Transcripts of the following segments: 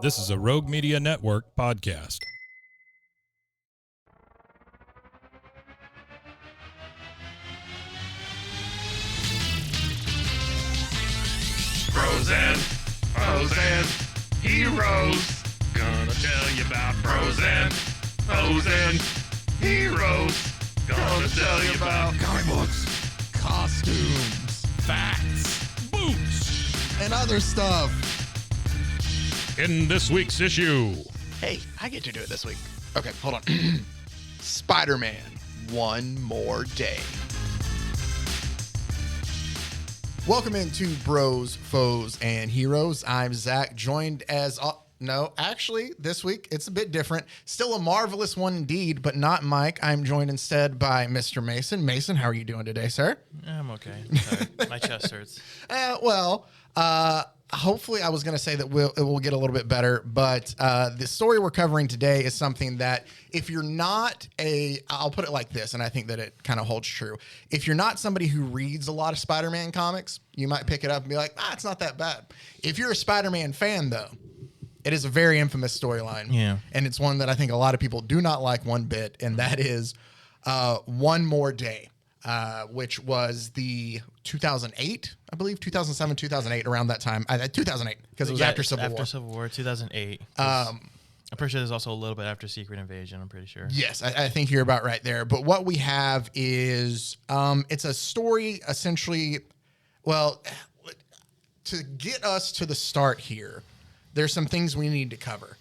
This is a Rogue Media Network podcast. Bros and foes and heroes. Gonna tell you about bros and foes and heroes. Gonna tell you about comic books, costumes, facts, Boots! and other stuff. In this week's issue, Hey, I get to do it this week. Okay, hold on. Spider-Man, One More Day. Welcome into Bros, Foes, and Heroes. I'm Zach, joined as... No, actually, this week, it's a bit different. Still a marvelous one indeed, but not Mike. I'm joined instead by Mr. Mason. Mason, how are you doing today, sir? I'm okay. Sorry. My chest hurts. Hopefully I was going to say that it will get a little bit better, but the story we're covering today is something that if you're not I'll put it like this, and I think that it kind of holds true. If you're not somebody who reads a lot of Spider-Man comics, you might pick it up and be like, it's not that bad. If you're a Spider-Man fan, though, it is a very infamous storyline. Yeah. And it's one that I think a lot of people do not like one bit, and that is One More Day. Which was the 2008, I believe, 2007, 2008, around that time. 2008, because it was after Civil War. After Civil War, 2008. I'm pretty sure there's also a little bit after Secret Invasion, I'm pretty sure. Yes, I think you're about right there. But what we have is, it's a story, essentially, well, to get us to the start here, there's some things we need to cover.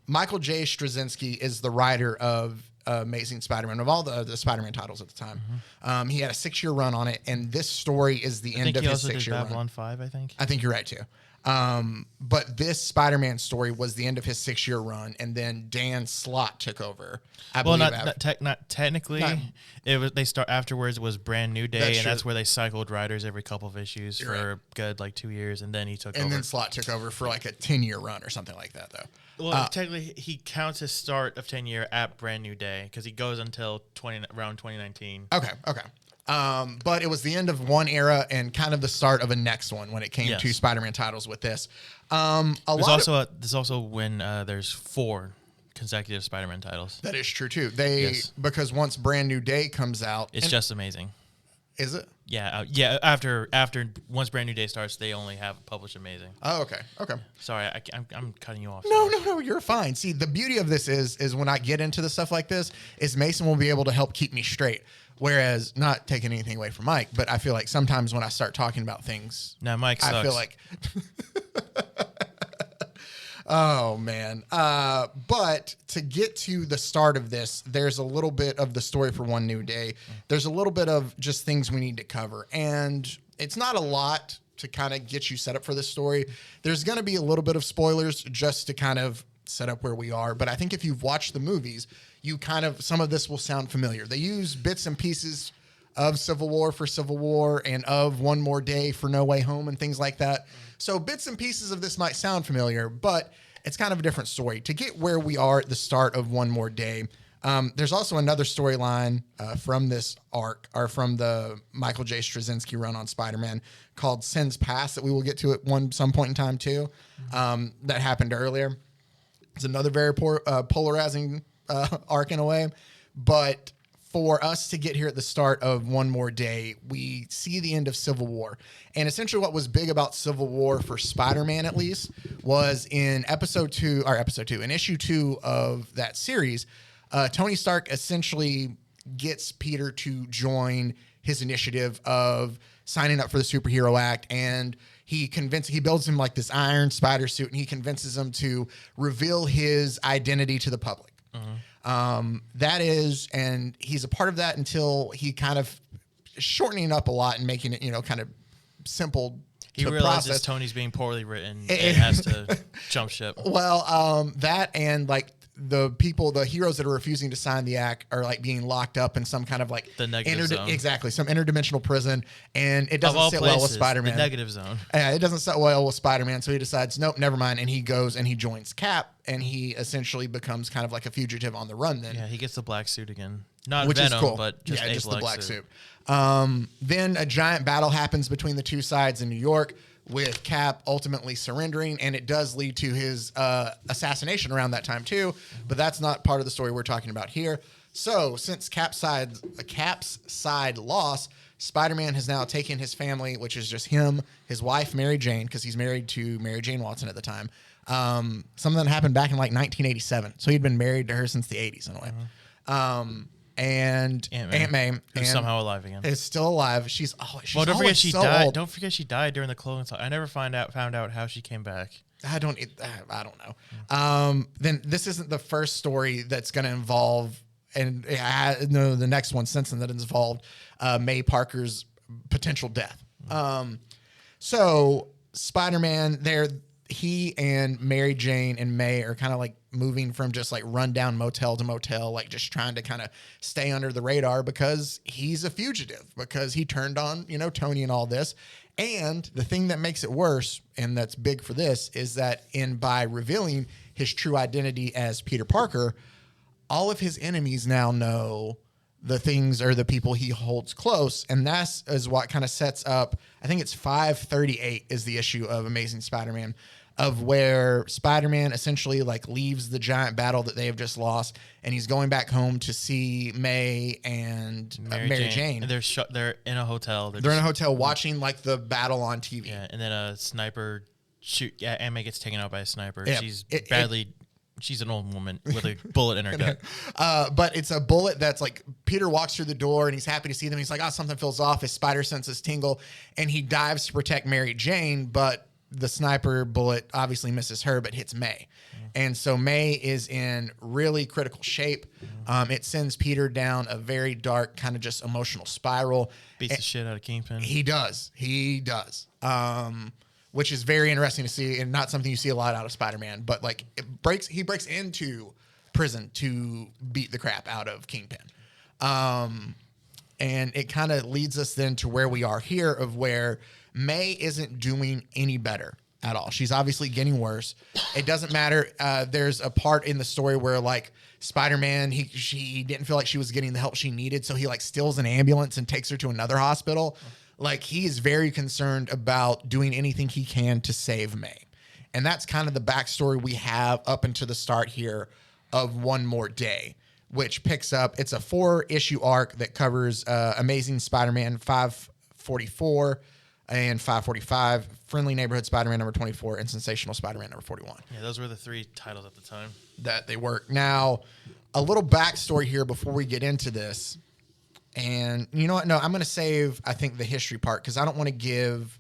Michael J. Straczynski is the writer of Amazing Spider-Man, of all the Spider-Man titles at the time. Mm-hmm. He had a 6-year run on it, and this story is the end of his 6-year run. Babylon 5, I think. I think you're right, too. But this Spider-Man story was the end of his 6-year run, and then Dan Slott took over. Not technically. It was. They start afterwards. It was Brand New Day, that's where they cycled writers every couple of issues for a good 2 years, and then he took over. And then Slott took over for a 10-year run or something like that, though. Well, technically, he counts his start of 10-year at Brand New Day because he goes until around 2019. Okay. But it was the end of one era and kind of the start of a next one when it came to Spider-Man titles with this. There's also when there's 4 consecutive Spider-Man titles. That is true, too. Because once Brand New Day comes out... It's just amazing. Is it? Yeah. After once Brand New Day starts, they only have published Amazing. Oh, okay. Sorry, I'm cutting you off. No, you're fine. See, the beauty of this is when I get into the stuff like this, is Mason will be able to help keep me straight. Whereas, not taking anything away from Mike, but I feel like sometimes when I start talking about things, Mike sucks. I feel like, oh man. But to get to the start of this, there's a little bit of the story for One New Day. There's a little bit of just things we need to cover, and it's not a lot to kind of get you set up for this story. There's going to be a little bit of spoilers just to kind of set up where we are. But I think if you've watched the movies, some of this will sound familiar. They use bits and pieces of Civil War for Civil War and of One More Day for No Way Home and things like that. So bits and pieces of this might sound familiar, but it's kind of a different story. To get where we are at the start of One More Day, there's also another storyline from this arc, or from the Michael J. Straczynski run on Spider-Man, called Sins Past, that we will get to at some point in time too. That happened earlier. It's another very polarizing arc in a way, but for us to get here at the start of One More Day, we see the end of Civil War. And essentially what was big about Civil War for Spider-Man, at least, was in in issue 2 of that series, Tony Stark essentially gets Peter to join his initiative of signing up for the Superhero Act, and he builds him this iron spider suit, and he convinces him to reveal his identity to the public. And he's a part of that until he kind of shortening up a lot and making it, kind of simple. He realizes Tony's being poorly written and has to jump ship. Well, that and the heroes that are refusing to sign the act are being locked up in some kind of the negative zone. Exactly, some interdimensional prison, and it doesn't sit well with Spider-Man. The negative zone. Yeah, it doesn't sit well with Spider-Man, so he decides, nope, never mind, and he goes and he joins Cap, and he essentially becomes kind of like a fugitive on the run. Then, he gets the black suit again, not which Venom, is cool. but just the black suit. Then a giant battle happens between the two sides in New York. with Cap ultimately surrendering, and it does lead to his assassination around that time too. But that's not part of the story we're talking about here. So since Cap's side lost, Spider-Man has now taken his family, which is just him, his wife, Mary Jane, because he's married to Mary Jane Watson at the time. Something that happened back in like 1987. So he'd been married to her since the 80s in a way. And Aunt May who's somehow alive again. is still alive. She's don't forget always she so died. old. Don't forget she died during the cloning. I never found out how she came back. I don't know. Then this isn't the first story that's going to involve, and the next one since then that involved May Parker's potential death. So Spider-Man, he and Mary Jane and May are kind of like moving from just like rundown motel to motel, like just trying to kind of stay under the radar because he's a fugitive, because he turned on, Tony and all this. And the thing that makes it worse, and that's big for this, is that by revealing his true identity as Peter Parker, all of his enemies now know the things or the people he holds close. And that is what kind of sets up, I think it's 538 is the issue of Amazing Spider-Man, of where Spider-Man essentially like leaves the giant battle that they have just lost, and he's going back home to see May and Mary Jane. And they're in a hotel. They're in a hotel watching like the battle on TV. Yeah, and then a sniper Aunt May gets taken out by a sniper. Yeah, She's an old woman with a bullet in her gut. But it's a bullet that's like Peter walks through the door and he's happy to see them. He's like, something feels off. His spider senses tingle, and he dives to protect Mary Jane, but the sniper bullet obviously misses her but hits May. And so May is in really critical shape. It sends Peter down a very dark kind of just emotional spiral. Beats the shit out of Kingpin. He does. Which is very interesting to see, and not something you see a lot out of Spider-Man. But like he breaks into prison to beat the crap out of Kingpin. And it kind of leads us then to where we are here, of where May isn't doing any better at all. She's obviously getting worse. It doesn't matter. There's a part in the story where like Spider-Man, he didn't feel like she was getting the help she needed, so he like steals an ambulance and takes her to another hospital. Like, he is very concerned about doing anything he can to save May. And that's kind of the backstory we have up until the start here of One More Day, which picks up, it's a 4-issue arc that covers Amazing Spider-Man 544 and 545, Friendly Neighborhood Spider-Man number 24, and Sensational Spider-Man number 41. Yeah, those were the 3 titles at the time that they work. Now, a little backstory here before we get into this. And you know what? No, I'm going to save, I think, the history part, because I don't want to give,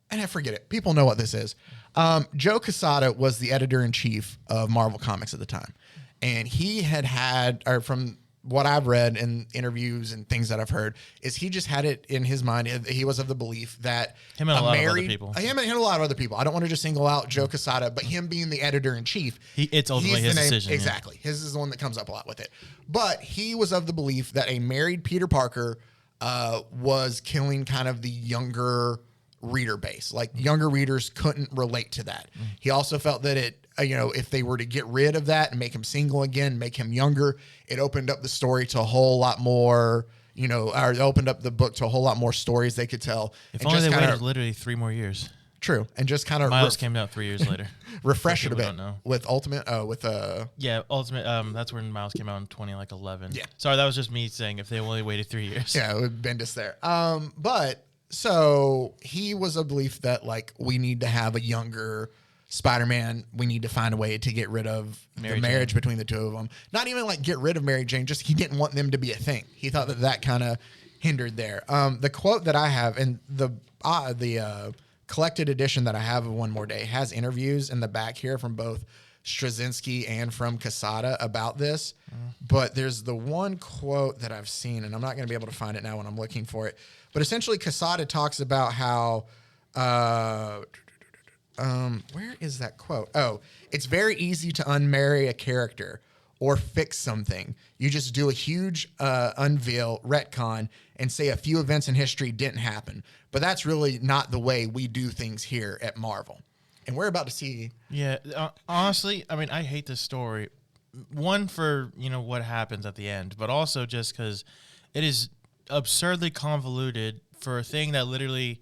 and I forget it. People know what this is. Joe Quesada was the editor-in-chief of Marvel Comics at the time. And he had, or from what I've read in interviews and things that I've heard, is he just had it in his mind. He was of the belief that him and a lot of other people. Him and a lot of other people. I don't want to just single out Joe Quesada, but him being the editor-in-chief. It's ultimately his decision. Exactly. His is the one that comes up a lot with it. But he was of the belief that a married Peter Parker was killing kind of the younger reader base. Like, younger readers couldn't relate to that. He also felt that if they were to get rid of that and make him single again, make him younger, it opened up the story to a whole lot more, or it opened up the book to a whole lot more stories they could tell. If only they waited literally 3 more years. True. And just kind of Miles came out 3 years later. Refresh it a bit. With Ultimate, yeah, Ultimate. That's when Miles came out in 2011. Yeah. Sorry, that was just me saying if they only waited 3 years. Yeah, it would Bendis there. But so he was of belief that like we need to have a younger Spider-Man. We need to find a way to get rid of the marriage between the two of them. Not even like get rid of Mary Jane, just he didn't want them to be a thing. He thought that kind of hindered there. The quote that I have, and the collected edition that I have of One More Day has interviews in the back here from both Straczynski and from Quesada about this. But there's the one quote that I've seen, and I'm not going to be able to find it now when I'm looking for it. But essentially, Quesada talks about how, where is that quote? Oh, it's very easy to unmarry a character or fix something. You just do a huge unveil, retcon, and say a few events in history didn't happen. But that's really not the way we do things here at Marvel. And we're about to see. Yeah, honestly, I mean, I hate this story. One, for, what happens at the end, but also just because it is absurdly convoluted for a thing that literally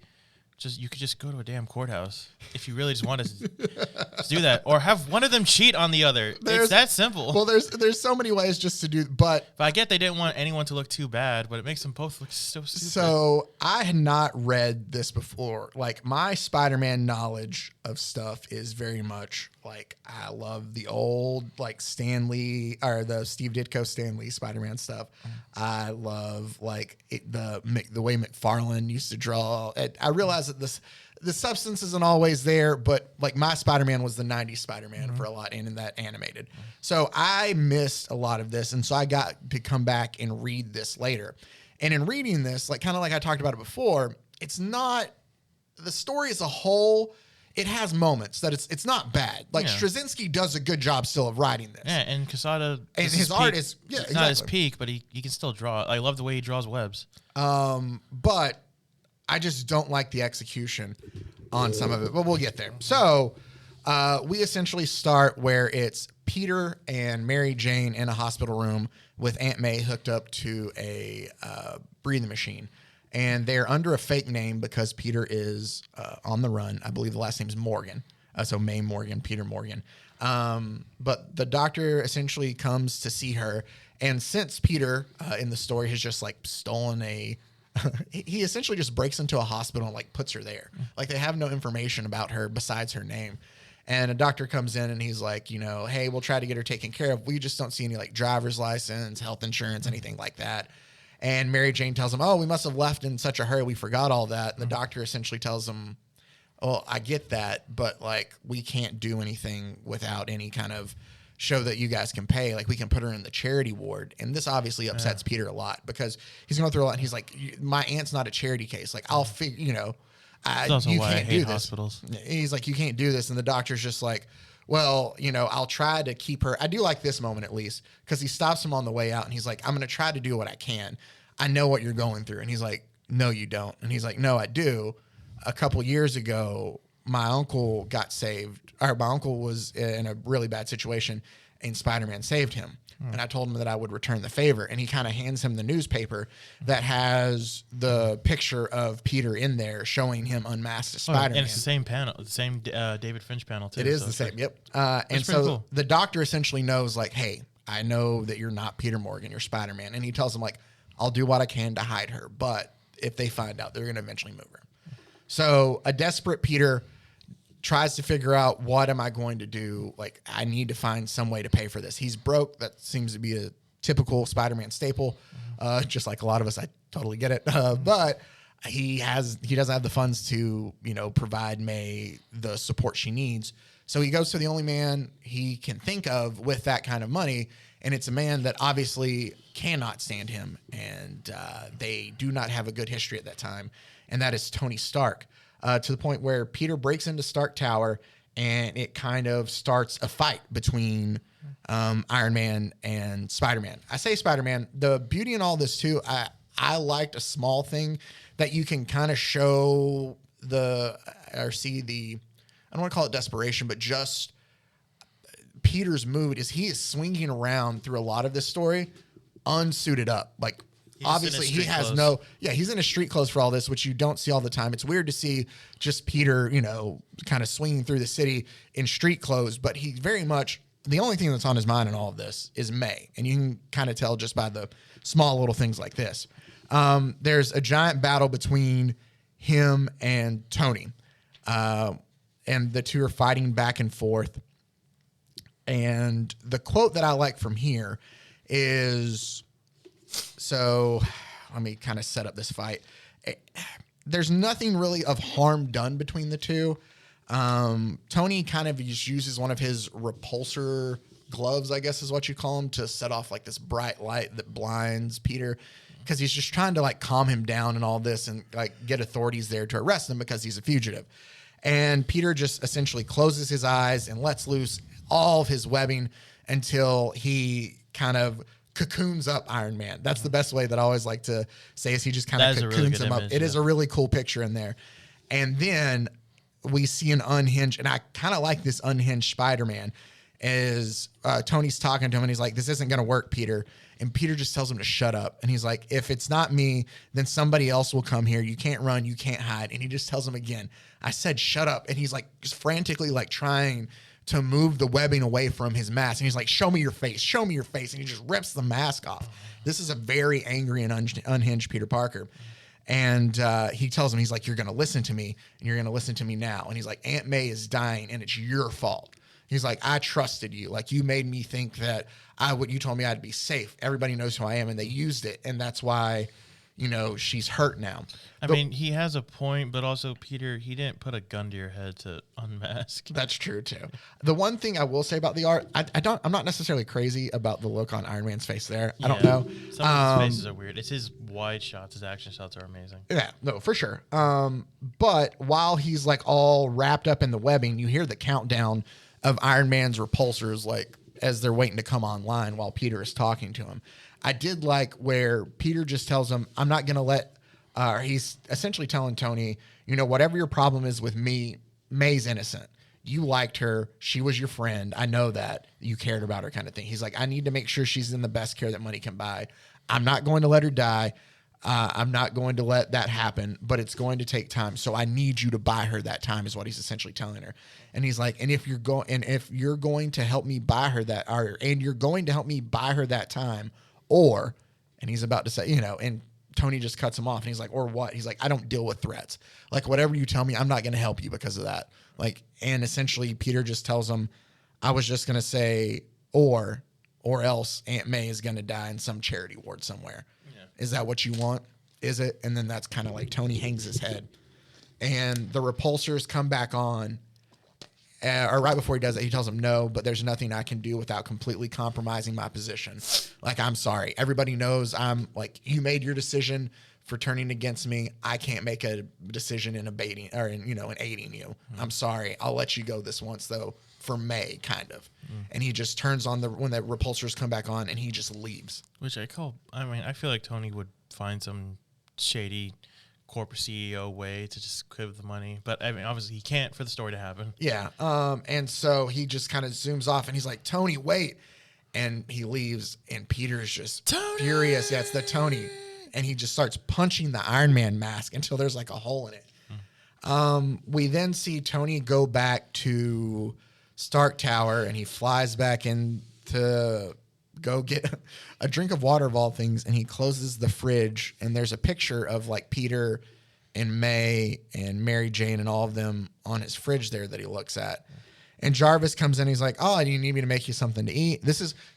you could just go to a damn courthouse if you really just wanted to just do that, or have one of them cheat on the other. It's that simple. Well, there's so many ways just to do, but I get they didn't want anyone to look too bad, but it makes them both look so stupid. So I had not read this before. Like, my Spider-Man knowledge of stuff is very much like, I love the old like Stan Lee or the Steve Ditko Stan Lee Spider-Man stuff. I love like the way McFarlane used to draw. I realize that the substance isn't always there, but like my Spider-Man was the 90s Spider-Man for a lot, and in that animated. So I missed a lot of this, and so I got to come back and read this later. And in reading this, like kind of like I talked about it before, it's not the story as a whole. It has moments that it's not bad. Like Straczynski does a good job still of writing this. Yeah, and Quesada, and his art is it's not his peak, but he can still draw. I love the way he draws webs. But I just don't like the execution on some of it, but we'll get there. So we essentially start where it's Peter and Mary Jane in a hospital room with Aunt May hooked up to a breathing machine. And they're under a fake name because Peter is on the run. I believe the last name is Morgan. So May Morgan, Peter Morgan. But the doctor essentially comes to see her. And since Peter in the story has just like stolen he essentially just breaks into a hospital and like puts her there. Like they have no information about her besides her name. And a doctor comes in and he's like, hey, we'll try to get her taken care of. We just don't see any like driver's license, health insurance, anything like that. And Mary Jane tells him, oh, we must have left in such a hurry. We forgot all that. And the doctor essentially tells him, well, I get that, but like we can't do anything without any kind of show that you guys can pay. Like we can put her in the charity ward. And this obviously upsets Peter a lot because he's going through a lot. And he's like, my aunt's not a charity case. Like I'll figure, you can't do this. Hospitals. He's like, you can't do this. And the doctor's just like, well, I'll try to keep her. I do like this moment at least because he stops him on the way out and he's like, I'm going to try to do what I can. I know what you're going through. And he's like, no, you don't. And he's like, no, I do. A couple years ago, my uncle got saved, or my uncle was in a really bad situation and Spider-Man saved him. And I told him that I would return the favor. And he kind of hands him the newspaper that has the picture of Peter in there showing him unmasked as Spider-Man. And it's the same panel, the same David Finch panel too. It is the same, yep. And so cool. The doctor essentially knows like, hey, I know that you're not Peter Morgan, you're Spider-Man. And he tells him like, I'll do what I can to hide her. But if they find out, they're going to eventually move her. So a desperate Peter tries to figure out, what am I going to do? Like, I need to find some way to pay for this. He's broke. That seems to be a typical Spider-Man staple. Just like a lot of us, I totally get it. But he doesn't have the funds to, provide May the support she needs. So he goes to the only man he can think of with that kind of money. And it's a man that obviously cannot stand him. And they do not have a good history at that time. And that is Tony Stark. To the point where Peter breaks into Stark Tower and it kind of starts a fight between Iron Man and Spider-Man. I say Spider-Man. The beauty in all this too, I liked a small thing that you can kind of show see the, I don't want to call it desperation, but just Peter's mood is he is swinging around through a lot of this story unsuited up. Like, obviously he has clothes. He's in his street clothes for all this, which you don't see all the time. It's weird to see just Peter, kind of swinging through the city in street clothes, but he very much, the only thing that's on his mind in all of this is May. And you can kind of tell just by the small little things like this. There's a giant battle between him and Tony. And the two are fighting back and forth. And the quote that I like from here is, so let me kind of set up this fight. There's nothing really of harm done between the two. Tony kind of just uses one of his repulsor gloves, I guess is what you call them, to set off like this bright light that blinds Peter because he's just trying to like calm him down and all this and like get authorities there to arrest him because he's a fugitive. And Peter just essentially closes his eyes and lets loose all of his webbing until he kind of cocoons up Iron Man. That's the best way that I always like to say is he just kind of cocoons him up. It is a really cool picture in there. And then we see an unhinged, and I kind of like this unhinged Spider-Man. is Tony's talking to him and he's like, this isn't going to work, Peter. And Peter just tells him to shut up. And he's like, if it's not me, then somebody else will come here. You can't run. You can't hide. And he just tells him again, I said, shut up. And he's like just frantically like trying to move the webbing away from his mask. And he's like, show me your face. Show me your face. And he just rips the mask off. This is a very angry and unhinged Peter Parker. And he tells him, he's like, you're going to listen to me and you're going to listen to me now. And he's like, Aunt May is dying and it's your fault. He's like, I trusted you. Like, you made me think that you told me I'd be safe. Everybody knows who I am, and they used it. And that's why, she's hurt now. I mean, he has a point, but also, Peter, he didn't put a gun to your head to unmask. That's true, too. The one thing I will say about the art, I'm not necessarily crazy about the look on Iron Man's face there. I don't know. Some of his faces are weird. It's his wide shots. His action shots are amazing. Yeah, no, for sure. But while he's, like, all wrapped up in the webbing, you hear the countdown of Iron Man's repulsors, like, as they're waiting to come online while Peter is talking to him. I did like where Peter just tells him, I'm not going to let, he's essentially telling Tony, whatever your problem is with me, May's innocent. You liked her. She was your friend. I know that. You cared about her, kind of thing. He's like, I need to make sure she's in the best care that money can buy. I'm not going to let her die. I'm not going to let that happen, but it's going to take time. So I need you to buy her that time, is what he's essentially telling her. And he's like, and if you're going to help me buy her that, and you're going to help me buy her that time, and he's about to say, and Tony just cuts him off and he's like, or what? He's like, I don't deal with threats. Like, whatever you tell me, I'm not going to help you because of that. Like, and essentially Peter just tells him, I was just going to say, or else Aunt May is going to die in some charity ward somewhere. Is that what you want? Is it? And then that's kind of like Tony hangs his head. And the repulsors come back on. Or right before he does that, he tells him, no, but there's nothing I can do without completely compromising my position. Like, I'm sorry. Everybody knows you made your decision for turning against me. I can't make a decision in abating or in aiding you. Mm-hmm. I'm sorry. I'll let you go this once, though, for May, kind of. Mm-hmm. And he just turns on when the repulsors come back on and he just leaves. Which I feel like Tony would find some shady corporate CEO way to just give the money. But I mean, obviously he can't for the story to happen. Yeah. And so he just kind of zooms off and he's like, Tony, wait. And he leaves and Peter is just furious. Yeah, it's the Tony. And he just starts punching the Iron Man mask until there's like a hole in it. We then see Tony go back to Stark Tower and he flies back in to go get a drink of water of all things, and he closes the fridge and there's a picture of like Peter and May and Mary Jane and all of them on his fridge there that he looks at. And Jarvis comes in. He's like, oh, do you need me to make you something to eat?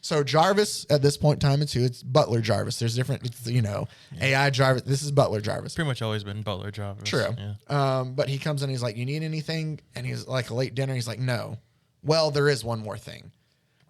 So Jarvis at this point in time, it's Butler Jarvis. There's different, AI Jarvis. This is Butler Jarvis. Pretty much always been Butler Jarvis. True. Yeah. But he comes in. He's like, you need anything? And he's like, a late dinner. He's like, no. Well, there is one more thing.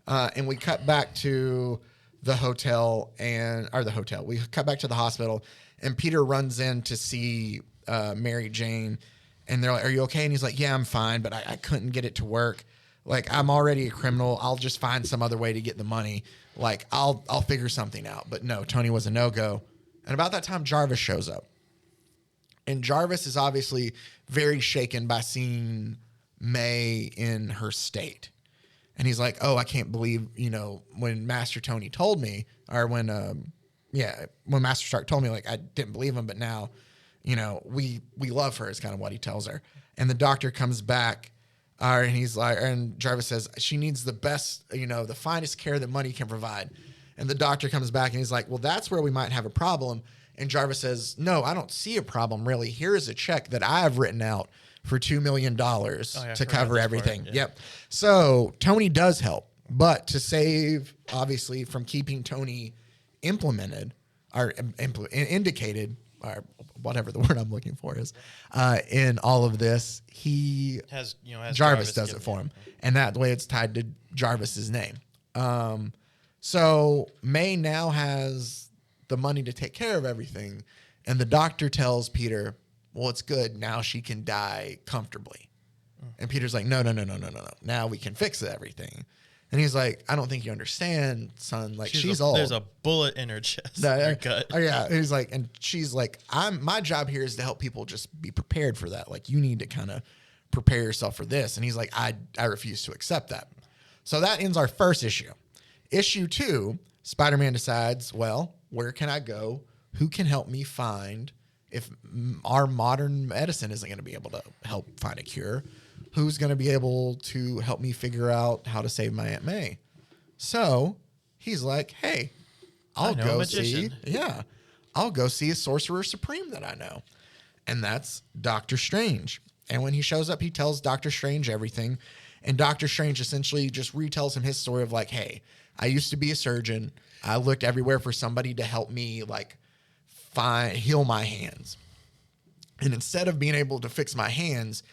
And we cut back to the hotel We cut back to the hospital and Peter runs in to see Mary Jane. And they're like, are you okay? And he's like, yeah, I'm fine, but I couldn't get it to work. Like, I'm already a criminal. I'll just find some other way to get the money. Like, I'll figure something out. But no, Tony was a no-go. And about that time, Jarvis shows up. And Jarvis is obviously very shaken by seeing May in her state. And he's like, oh, I can't believe, when Master Tony told me, or when Master Stark told me, like, I didn't believe him, but now, we love her is kind of what he tells her. And the doctor comes back, and he's like, and Jarvis says, she needs the best, the finest care that money can provide. And the doctor comes back and he's like, well, that's where we might have a problem. And Jarvis says, no, I don't see a problem, really. Here is a check that I have written out for $2 million to cover everything. Yeah. Yep. So Tony does help, but to save, obviously, from keeping Tony implemented or indicated, or whatever the word I'm looking for is, in all of this, he has Jarvis does it for him, and that way it's tied to Jarvis's name. So May now has the money to take care of everything, and the doctor tells Peter, well, it's good. Now she can die comfortably. And Peter's like, no. Now we can fix everything. And he's like, I don't think you understand, son. Like, she's old. There's a bullet in her chest. Her gut. Oh, yeah. He's like, and she's like, my job here is to help people just be prepared for that. Like, you need to kind of prepare yourself for this. And he's like, I refuse to accept that. So that ends our first issue. Issue 2, Spider-Man decides, well, where can I go? Who can help me find, if our modern medicine isn't going to be able to help find a cure, who's going to be able to help me figure out how to save my Aunt May? So he's like, hey, I'll go see a Sorcerer Supreme that I know. And that's Doctor Strange. And when he shows up, he tells Doctor Strange everything. And Doctor Strange essentially just retells him his story of like, hey, I used to be a surgeon. I looked everywhere for somebody to help me like heal my hands. And instead of being able to fix my hands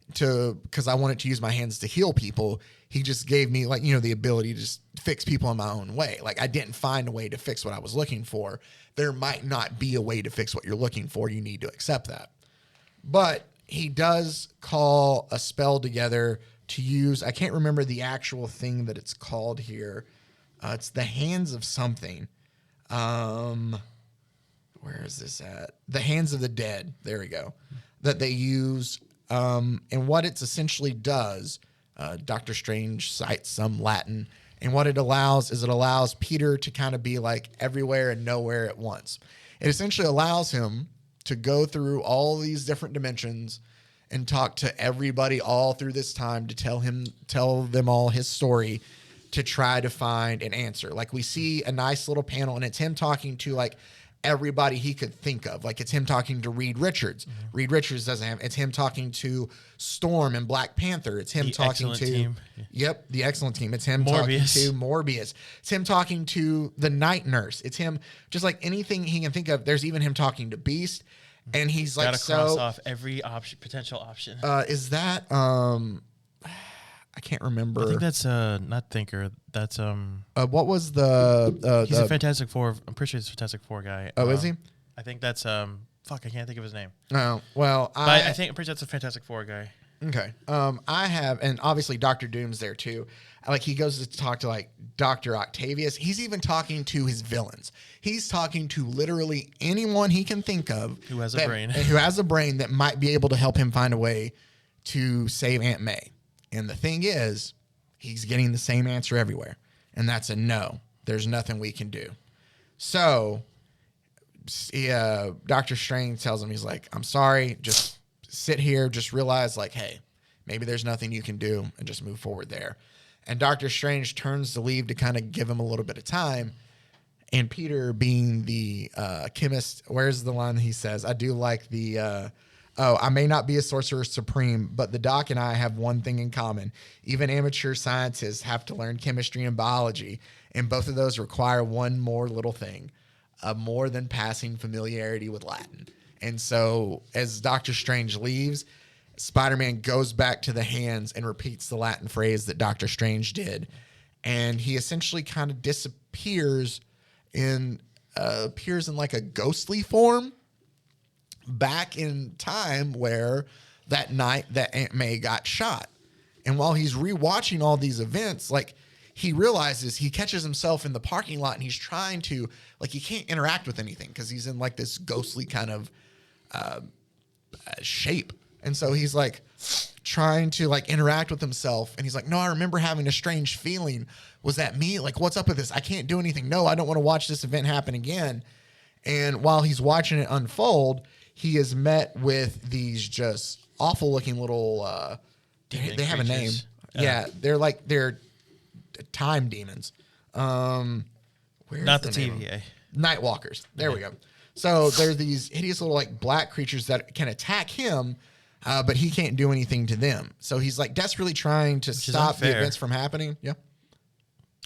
because I wanted to use my hands to heal people, he just gave me like, the ability to just fix people in my own way. Like I didn't find a way to fix what I was looking for. There might not be a way to fix what you're looking for. You need to accept that. But he does call a spell together to use. I can't remember the actual thing that it's called here. It's the Hands of something. Where is this at? The Hands of the Dead. There we go. That they use. And what it essentially does, Doctor Strange cites some Latin. And what it allows Peter to kind of be like everywhere and nowhere at once. It essentially allows him to go through all these different dimensions and talk to everybody all through this time to tell them all his story to try to find an answer. Like we see a nice little panel and it's him talking to like everybody he could think of. Like it's him talking to Reed Richards. Mm-hmm. Reed Richards doesn't have, it's him talking to Storm and Black Panther. It's him the talking to, team. Yep, the excellent team. It's him talking to Morbius. It's him talking to the Night Nurse. It's him, just like anything he can think of. There's even him talking to Beast. And he's like, gotta cross off every potential option. Is that, I can't remember. I think that's not Thinker. That's what was the he's a Fantastic Four. I'm pretty sure he's a Fantastic Four guy. Oh, is he? I think that's I can't think of his name. Oh, well, I think I'm pretty sure that's a Fantastic Four guy. Okay. I have, and obviously Doctor Doom's there too. Like he goes to talk to like Dr. Octavius. He's even talking to his villains. He's talking to literally anyone he can think of who has a brain. Who has a brain that might be able to help him find a way to save Aunt May. And the thing is, he's getting the same answer everywhere. And that's a no. There's nothing we can do. So Doctor Strange tells him, he's like, I'm sorry, just sit here, just realize like, hey, maybe there's nothing you can do and just move forward there. And Doctor Strange turns to leave to kind of give him a little bit of time. And Peter, being the chemist, where's the line he says? I do like the, I may not be a Sorcerer Supreme, but the doc and I have one thing in common. Even amateur scientists have to learn chemistry and biology. And both of those require one more little thing, more than passing familiarity with Latin. And so as Doctor Strange leaves, Spider-Man goes back to the hands and repeats the Latin phrase that Doctor Strange did. And he essentially kind of appears in like a ghostly form back in time where that night that Aunt May got shot. And while he's rewatching all these events, like he realizes he catches himself in the parking lot and he's trying to, like, he can't interact with anything because he's in like this ghostly kind of shape. And so he's like trying to like interact with himself. And he's like, no, I remember having a strange feeling. Was that me? Like, what's up with this? I can't do anything. No, I don't want to watch this event happen again. And while he's watching it unfold, he is met with these just awful looking little, they have a name. Yeah. They're time demons. Not the TVA. Nightwalkers. There we go. So there's these hideous little like black creatures that can attack him, but he can't do anything to them. So he's like desperately trying to stop the events from happening. Yeah.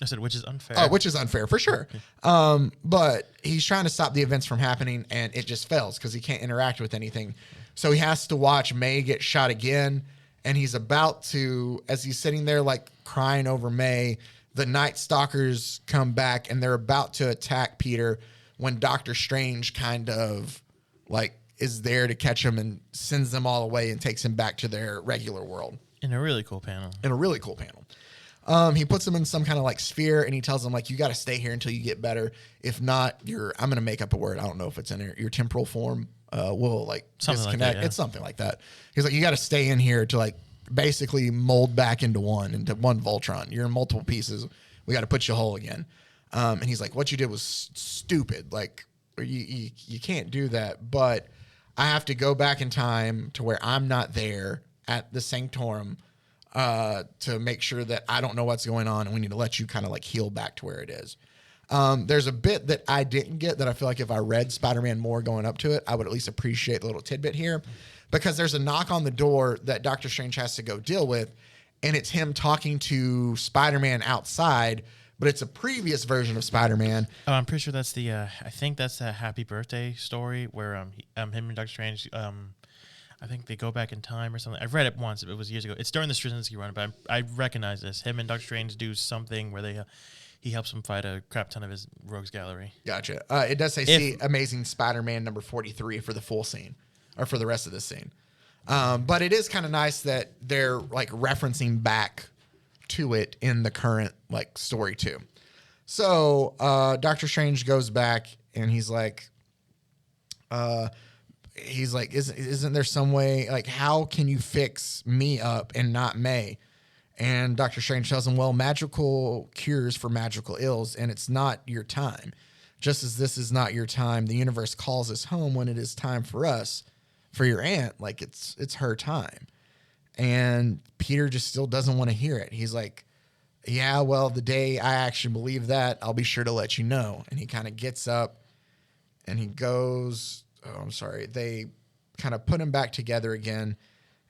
I said, which is unfair. Oh, which is unfair for sure. But he's trying to stop the events from happening and it just fails because he can't interact with anything. So he has to watch May get shot again. And he's about to, as he's sitting there like crying over May, the Night Stalkers come back and they're about to attack Peter when Doctor Strange kind of like is there to catch him and sends them all away and takes him back to their regular world. In a really cool panel. He puts them in some kind of like sphere and he tells them like, you got to stay here until you get better. If not, I'm going to make up a word. I don't know if it's in your temporal form will like something disconnect. Like that, yeah. It's something like that. He's like, you got to stay in here to like basically mold back into one Voltron. You're in multiple pieces. We got to put you whole again. And he's like, what you did was stupid. Like, you can't do that. But I have to go back in time to where I'm not there at the Sanctorum to make sure that I don't know what's going on, and we need to let you kind of like heal back to where it is. There's a bit that I didn't get that I feel like if I read Spider-Man more going up to it, I would at least appreciate the little tidbit here, because there's a knock on the door that Doctor Strange has to go deal with, and it's him talking to Spider-Man outside, but it's a previous version of Spider-Man. Oh, I'm pretty sure that's the. I think that's the Happy Birthday story where him and Doctor Strange. I think they go back in time or something. I've read it once. It was years ago. It's during the Straczynski run, but I recognize this. Him and Doctor Strange do something where he helps him fight a crap ton of his rogues gallery. Gotcha. It does say see Amazing Spider-Man number 43 for the full scene, or for the rest of this scene. But it is kind of nice that they're like referencing back to it in the current like story too. So Doctor Strange goes back and he's like, isn't there some way, like, how can you fix me up and not May? And Doctor Strange tells him, well, magical cures for magical ills, and it's not your time. Just as this is not your time, the universe calls us home when it is time for us, for your aunt, like it's her time. And Peter just still doesn't want to hear it. He's like, yeah, well, the day I actually believe that, I'll be sure to let you know. And he kind of gets up and he goes, they kind of put him back together again,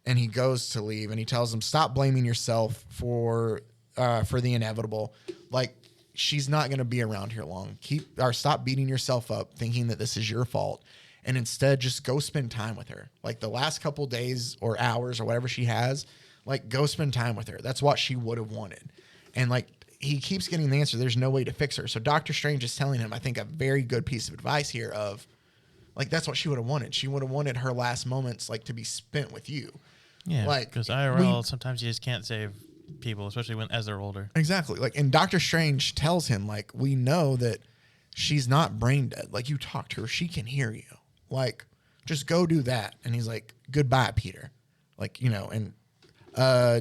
and he goes to leave, and he tells him, stop blaming yourself for the inevitable. Like, she's not going to be around here long. Stop beating yourself up thinking that this is your fault, and instead just go spend time with her. Like, the last couple days or hours or whatever she has, like, go spend time with her. That's what she would have wanted. And like, he keeps getting the answer. There's no way to fix her. So Doctor Strange is telling him, I think, a very good piece of advice here of, like, that's what she would have wanted. She would have wanted her last moments, like, to be spent with you. Yeah, like, because IRL, sometimes you just can't save people, especially as they're older. Exactly. Like, and Doctor Strange tells him, like, we know that she's not brain dead. Like, you talk to her, she can hear you. Like, just go do that. And he's like, goodbye, Peter. Like, and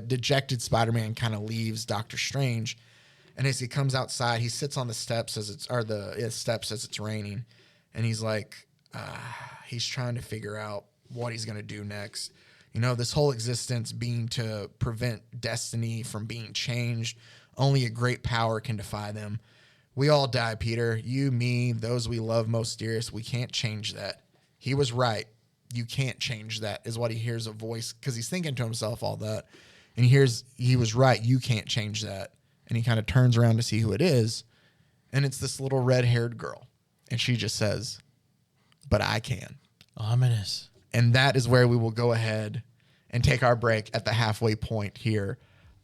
dejected Spider-Man kind of leaves Doctor Strange. And as he comes outside, he sits on the steps as it's raining. And he's like, he's trying to figure out what he's going to do next. This whole existence being to prevent destiny from being changed. Only a great power can defy them. We all die, Peter. You, me, those we love most dearest. We can't change that. He was right. You can't change that, is what he hears a voice, because he's thinking to himself all that. And he was right. You can't change that. And he kind of turns around to see who it is. And it's this little red-haired girl. And she just says, but I can. Ominous. And that is where we will go ahead and take our break at the halfway point here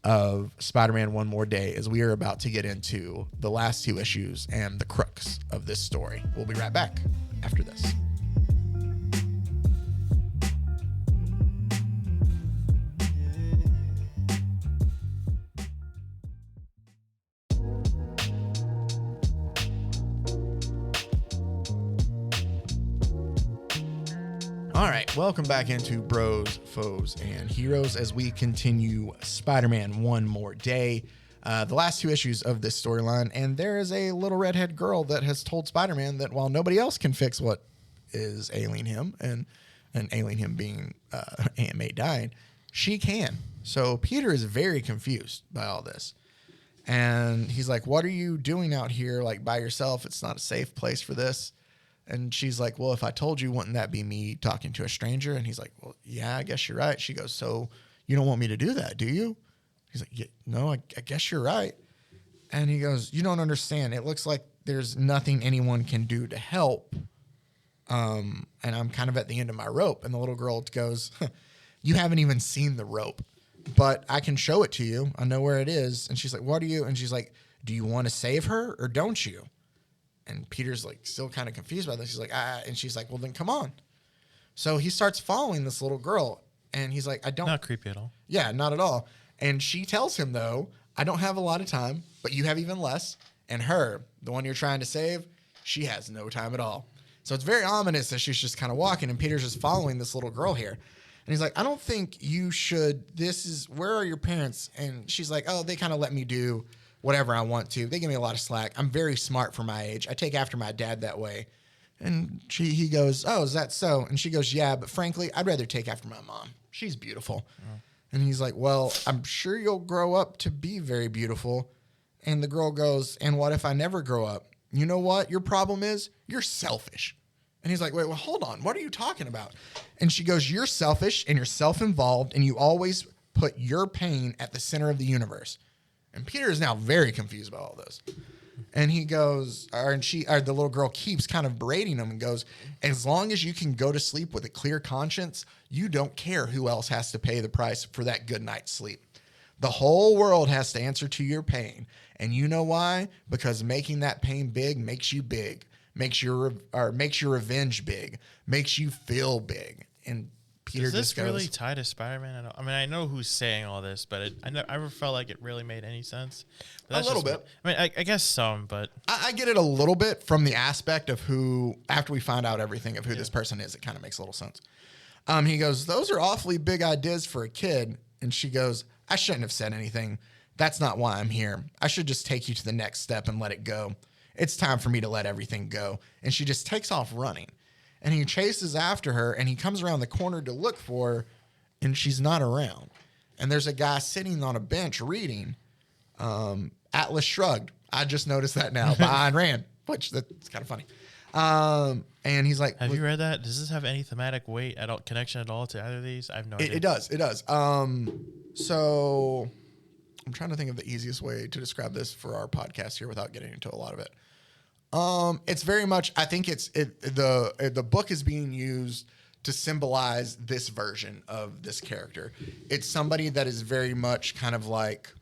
of Spider-Man One More Day, as we are about to get into the last two issues and the crux of this story. We'll be right back after this. All right, welcome back into Bros, Foes, and Heroes as we continue Spider-Man One More Day, the last two issues of this storyline. And there is a little redhead girl that has told Spider-Man that while nobody else can fix what is ailing him, and ailing him being Aunt May dying, she can. So Peter is very confused by all this. And he's like, what are you doing out here, like, by yourself? It's not a safe place for this. And she's like, well, if I told you, wouldn't that be me talking to a stranger? And he's like, well, yeah, I guess you're right. She goes, so you don't want me to do that, do you? He's like, yeah, no, I guess you're right. And he goes, you don't understand. It looks like there's nothing anyone can do to help. And I'm kind of at the end of my rope. And the little girl goes, you haven't even seen the rope, but I can show it to you. I know where it is. And she's like, what are you? And she's like, do you want to save her or don't you? And Peter's like still kind of confused by this. He's like, and she's like, well, then come on. So he starts following this little girl, and he's like, Not creepy at all. Yeah, not at all. And she tells him, though, I don't have a lot of time, but you have even less. And her, the one you're trying to save, she has no time at all. So it's very ominous that she's just kind of walking, and Peter's just following this little girl here. he's like, I don't think you should. Where are your parents? And she's like, oh, they kind of let me do whatever I want to. They give me a lot of slack. I'm very smart for my age. I take after my dad that way. And he goes, oh, is that so? And she goes, yeah, but frankly, I'd rather take after my mom. She's beautiful. And he's like, well, I'm sure you'll grow up to be very beautiful. And the girl goes, and what if I never grow up? You know what your problem is? You're selfish. And he's like, wait, well, hold on. What are you talking about? And she goes, you're selfish and you're self-involved and you always put your pain at the center of the universe. And Peter is now very confused about all this. And he goes, the little girl keeps kind of berating him and goes, as long as you can go to sleep with a clear conscience, you don't care who else has to pay the price for that good night's sleep. The whole world has to answer to your pain. And you know why? Because making that pain big makes you big, makes your revenge big, makes you feel big. And Peter Does this just goes, really tie to Spider-Man? I mean, I know who's saying all this, but I never felt like it really made any sense. But A that's little just bit. I mean, I guess some, but I get it a little bit from the aspect of who, after we find out everything of who this person is, it kind of makes a little sense. He goes, those are awfully big ideas for a kid. And she goes, I shouldn't have said anything. That's not why I'm here. I should just take you to the next step and let it go. It's time for me to let everything go. And she just takes off running. And he chases after her, and he comes around the corner to look for her, and she's not around. And there's a guy sitting on a bench reading Atlas Shrugged. I just noticed that now by Ayn Rand, which that's kind of funny. And he's like, have you read that? Does this have any thematic weight at all, connection at all to either of these? I have no idea. It does. It does. So I'm trying to think of the easiest way to describe this for our podcast here without getting into a lot of it. It's very much, I think the book is being used to symbolize this version of this character. It's somebody that is very much kind of like,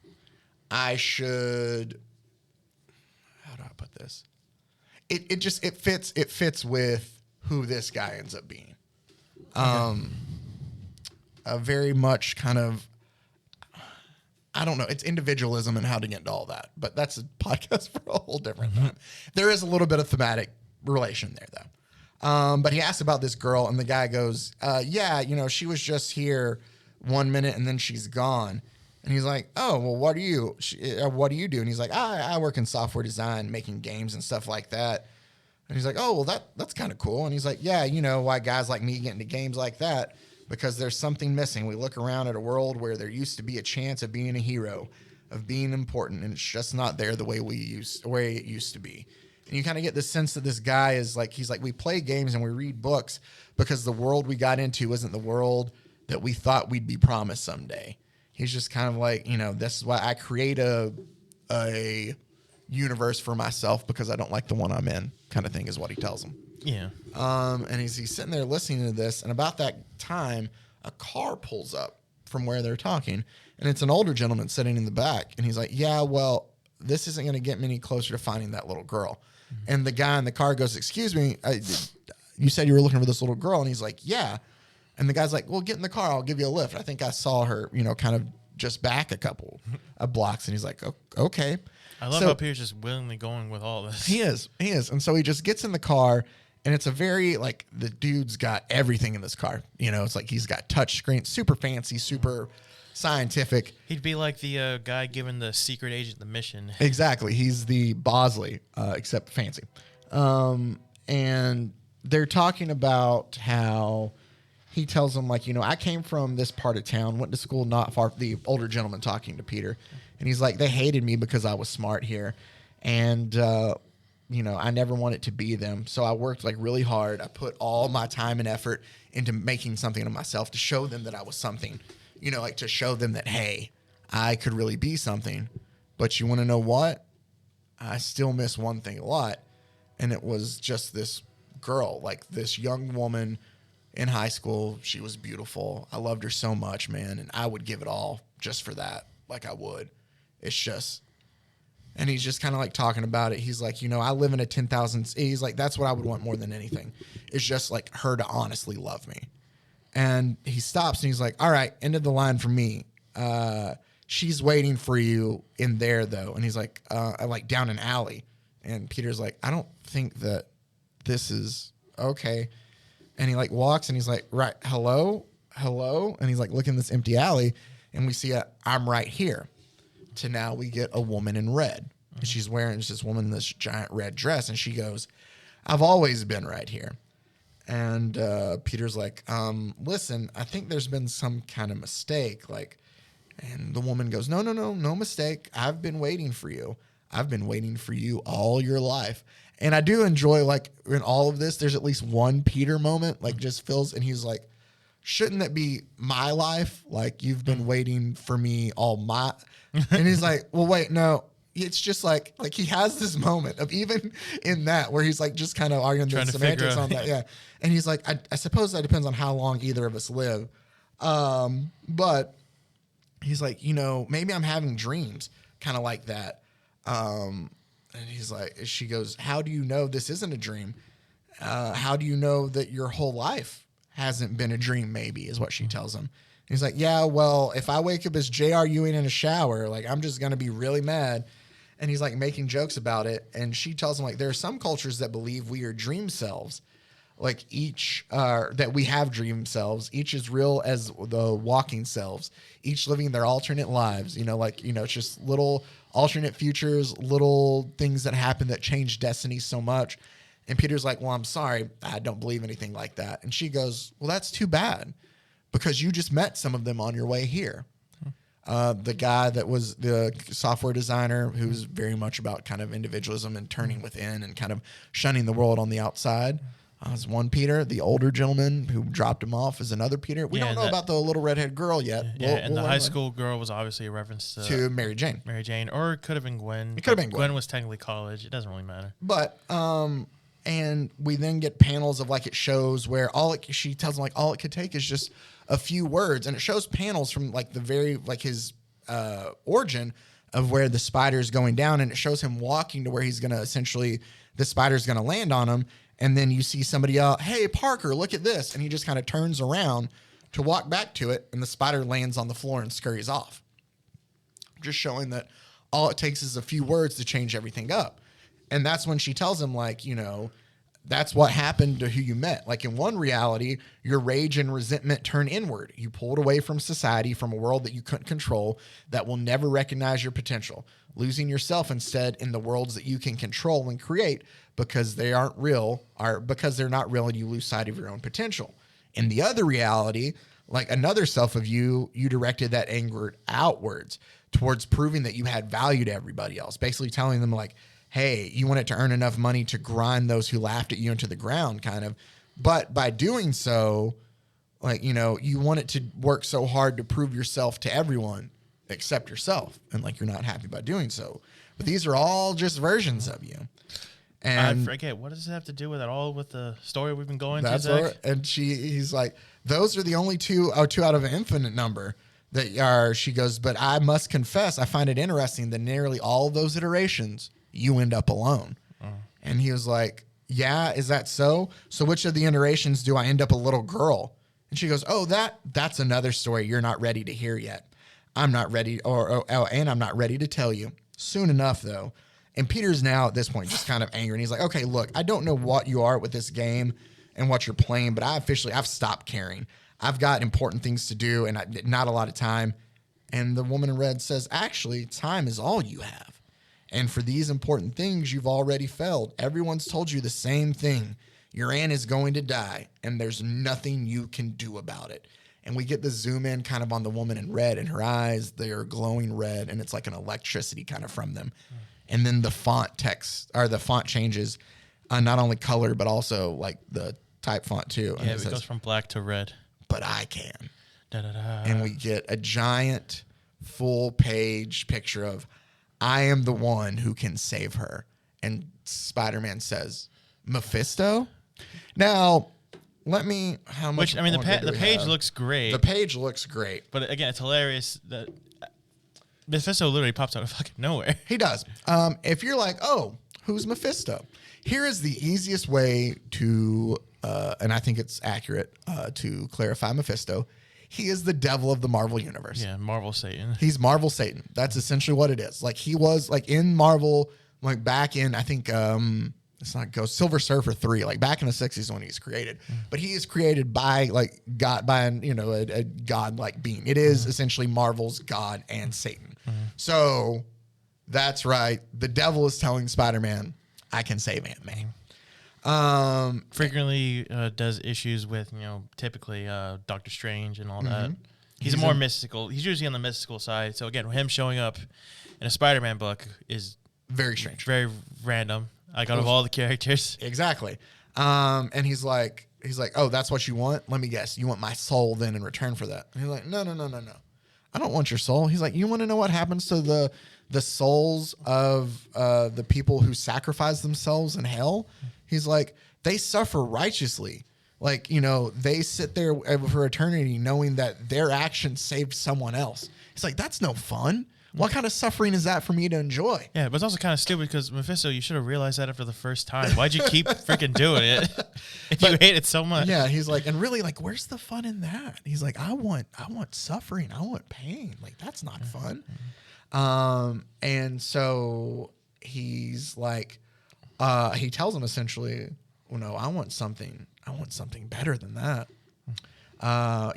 how do I put this? It fits with who this guy ends up being. A very much kind of, I don't know. It's individualism and how to get into all that, but that's a podcast for a whole different time. There is a little bit of thematic relation there, though. But he asks about this girl, and the guy goes, "Yeah, she was just here 1 minute, and then she's gone." And he's like, "Oh, well, what do you do?" And he's like, "I work in software design, making games and stuff like that." And he's like, "Oh, well, that's kind of cool." And he's like, "Yeah, you know why guys like me get into games like that? Because there's something missing. We look around at a world where there used to be a chance of being a hero, of being important, and it's just not there the way it used to be." And you kind of get this sense that this guy is like, he's like, we play games and we read books because the world we got into isn't the world that we thought we'd be promised someday. He's just kind of like, this is why I create a universe for myself because I don't like the one I'm in, kind of thing is what he tells him. Yeah. And he's sitting there listening to this, and about that time, a car pulls up from where they're talking, and it's an older gentleman sitting in the back, and he's like, "Yeah, well, this isn't going to get me any closer to finding that little girl." Mm-hmm. And the guy in the car goes, "Excuse me, you said you were looking for this little girl," and he's like, "Yeah." And the guy's like, "Well, get in the car, I'll give you a lift. I think I saw her, kind of just back a couple of blocks." And he's like, "Okay." I love how Peter's just willingly going with all this. He is. And so he just gets in the car, and it's a very, like, the dude's got everything in this car. It's like he's got touch screen, super fancy, super scientific. He'd be like the guy giving the secret agent the mission. Exactly. He's the Bosley, except fancy. And they're talking about how he tells them, like, I came from this part of town, went to school not far, the older gentleman talking to Peter. And he's like, they hated me because I was smart here. And, I never wanted to be them. So I worked like really hard. I put all my time and effort into making something of myself to show them that I was something, like to show them that, hey, I could really be something. But you want to know what? I still miss one thing a lot. And it was just this girl, like this young woman in high school. She was beautiful. I loved her so much, man. And I would give it all just for that. Like I would. It's just, and he's just kind of like talking about it. He's like, I live in a 10,000. He's like, that's what I would want more than anything. It's just like her to honestly love me. And he stops and he's like, all right, end of the line for me. She's waiting for you in there though. And he's like, like down an alley. And Peter's like, I don't think that this is okay. And he like walks and he's like, right, hello? hello? And he's like, look in this empty alley. And we see I'm right here. To now we get a woman in red. And she's wearing this woman in this giant red dress. And she goes, I've always been right here. And Peter's like, listen, I think there's been some kind of mistake. Like, and the woman goes, no mistake. I've been waiting for you. I've been waiting for you all your life. And I do enjoy, like, in all of this, there's at least one Peter moment, like, just feels, and he's like, shouldn't that be my life? Like, you've been waiting for me all my, and he's like, well, wait, no. It's just like he has this moment of even in that where he's like just kind of arguing the semantics on that. Yeah. And he's like, I suppose that depends on how long either of us live. But he's like, maybe I'm having dreams kind of like that. And he's like, she goes, how do you know this isn't a dream? How do you know that your whole life hasn't been a dream? Maybe is what she tells him. He's like, yeah, well, if I wake up as J.R. Ewing in a shower, like I'm just going to be really mad. And he's like making jokes about it. And she tells him like, there are some cultures that believe we are dream selves. Like each, that we have dream selves. Each is real as the walking selves, each living their alternate lives. It's just little alternate futures, little things that happen that change destiny so much. And Peter's like, well, I'm sorry. I don't believe anything like that. And she goes, well, that's too bad because you just met some of them on your way here. The guy that was the software designer who's very much about kind of individualism and turning within and kind of shunning the world on the outside is one Peter. The older gentleman who dropped him off is another Peter. We don't know about the little redhead girl yet. Yeah, and the high school girl was obviously a reference to Mary Jane. Mary Jane, or it could have been Gwen. It could have been Gwen. Gwen was technically college. It doesn't really matter. But and we then get panels of like it shows where she tells him like all it could take is just a few words, and it shows panels from like the very like his origin of where the spider is going down, and it shows him walking to where he's gonna essentially the spider's gonna land on him, and then you see somebody else, hey Parker, look at this, and he just kind of turns around to walk back to it, and the spider lands on the floor and scurries off, just showing that all it takes is a few words to change everything up. And that's when she tells him like, that's what happened to who you met. Like in one reality, your rage and resentment turn inward. You pulled away from society, from a world that you couldn't control, that will never recognize your potential, losing yourself instead in the worlds that you can control and create because they aren't real, or because they're not real, and you lose sight of your own potential. In the other reality, like another self of you directed that anger outwards towards proving that you had value to everybody else, basically telling them like, hey, you wanted to earn enough money to grind those who laughed at you into the ground, kind of. But by doing so, like, you want it to work so hard to prove yourself to everyone except yourself. And like, you're not happy by doing so. But these are all just versions of you. And I forget, what does it have to do with it all with the story we've been going that's to, Zach? And he's like, those are the only two out of an infinite number that are, she goes, but I must confess, I find it interesting that nearly all of those iterations, you end up alone. And he was like, yeah, is that so? So which of the iterations do I end up a little girl? And she goes, oh, that's another story you're not ready to hear yet. I'm not ready, and I'm not ready to tell you. Soon enough, though. And Peter's now at this point just kind of angry. And he's like, okay, look, I don't know what you are with this game and what you're playing, but I've stopped caring. I've got important things to do and not a lot of time. And the woman in red says, actually, time is all you have. And for these important things, you've already failed. Everyone's told you the same thing. Your aunt is going to die, and there's nothing you can do about it. And we get the zoom in kind of on the woman in red, and her eyes, they are glowing red, and it's like an electricity kind of from them. And then the font changes, not only color, but also like the type font too. Yeah, it goes from black to red. But I can. Da-da-da. And we get a giant full page picture of, I am the one who can save her. And Spider-Man says, Mephisto? Now, how much? Which, I mean, the page looks great. The page looks great. But again, it's hilarious that Mephisto literally pops out of fucking nowhere. He does. If you're like, oh, who's Mephisto? Here is the easiest way to, and I think it's accurate to clarify Mephisto. He is the devil of the Marvel universe. Yeah, Marvel Satan. He's Marvel Satan. That's essentially what it is. Like he was like in Marvel, like back in, I think, it's not Ghost, Silver Surfer 3, like back in the 60s when he's created. But he is created by like God, by an, a God-like being. It is essentially Marvel's God and Satan. So that's right. The devil is telling Spider-Man, I can save Aunt May. Frequently does issues with, typically Doctor Strange and all that. He's more mystical. He's usually on the mystical side. So again, him showing up in a Spider-Man book is very strange. Very random. Like out of all the characters. Exactly. And he's like, oh, that's what you want? Let me guess. You want my soul then in return for that? And he's like, no. I don't want your soul. He's like, you want to know what happens to the souls of the people who sacrifice themselves in hell? He's like, they suffer righteously. Like, they sit there for eternity knowing that their actions saved someone else. He's like, that's no fun. What kind of suffering is that for me to enjoy? Yeah, but it's also kind of stupid because Mephisto, you should have realized that after the first time. Why'd you keep freaking doing it if you hate it so much? Yeah, he's like, and really, like, where's the fun in that? He's like, I want suffering. I want pain. Like, that's not fun. And so he's like, he tells him essentially, well, no, I want something better than that.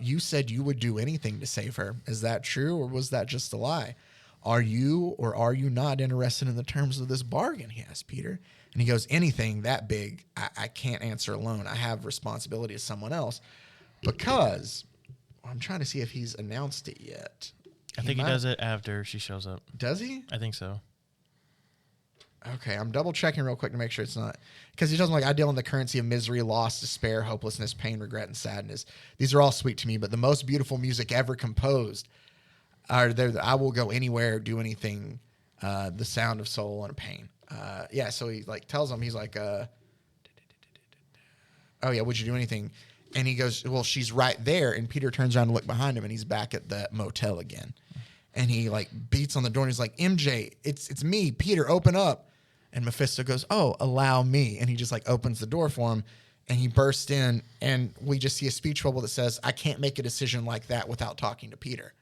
You said you would do anything to save her. Is that true, or was that just a lie? Are you or are you not interested in the terms of this bargain? He asked Peter. And he goes, anything that big, I can't answer alone. I have responsibility as someone else. Because I'm trying to see if he's announced it yet. I think he does it after she shows up. Does he? I think so. Okay, I'm double checking real quick to make sure it's not. Because he tells him, like, I deal in the currency of misery, loss, despair, hopelessness, pain, regret, and sadness. These are all sweet to me, but the most beautiful music ever composed are there. I will go anywhere, do anything, the sound of soul and pain. Yeah, so he like tells him, he's like, oh yeah, would you do anything? And he goes, well, she's right there. And Peter turns around to look behind him, and he's back at the motel again. And he like beats on the door, and he's like, MJ, it's me, Peter, open up. And Mephisto goes, oh, allow me. And he just like opens the door for him, and he bursts in, and we just see a speech bubble that says, I can't make a decision like that without talking to Peter.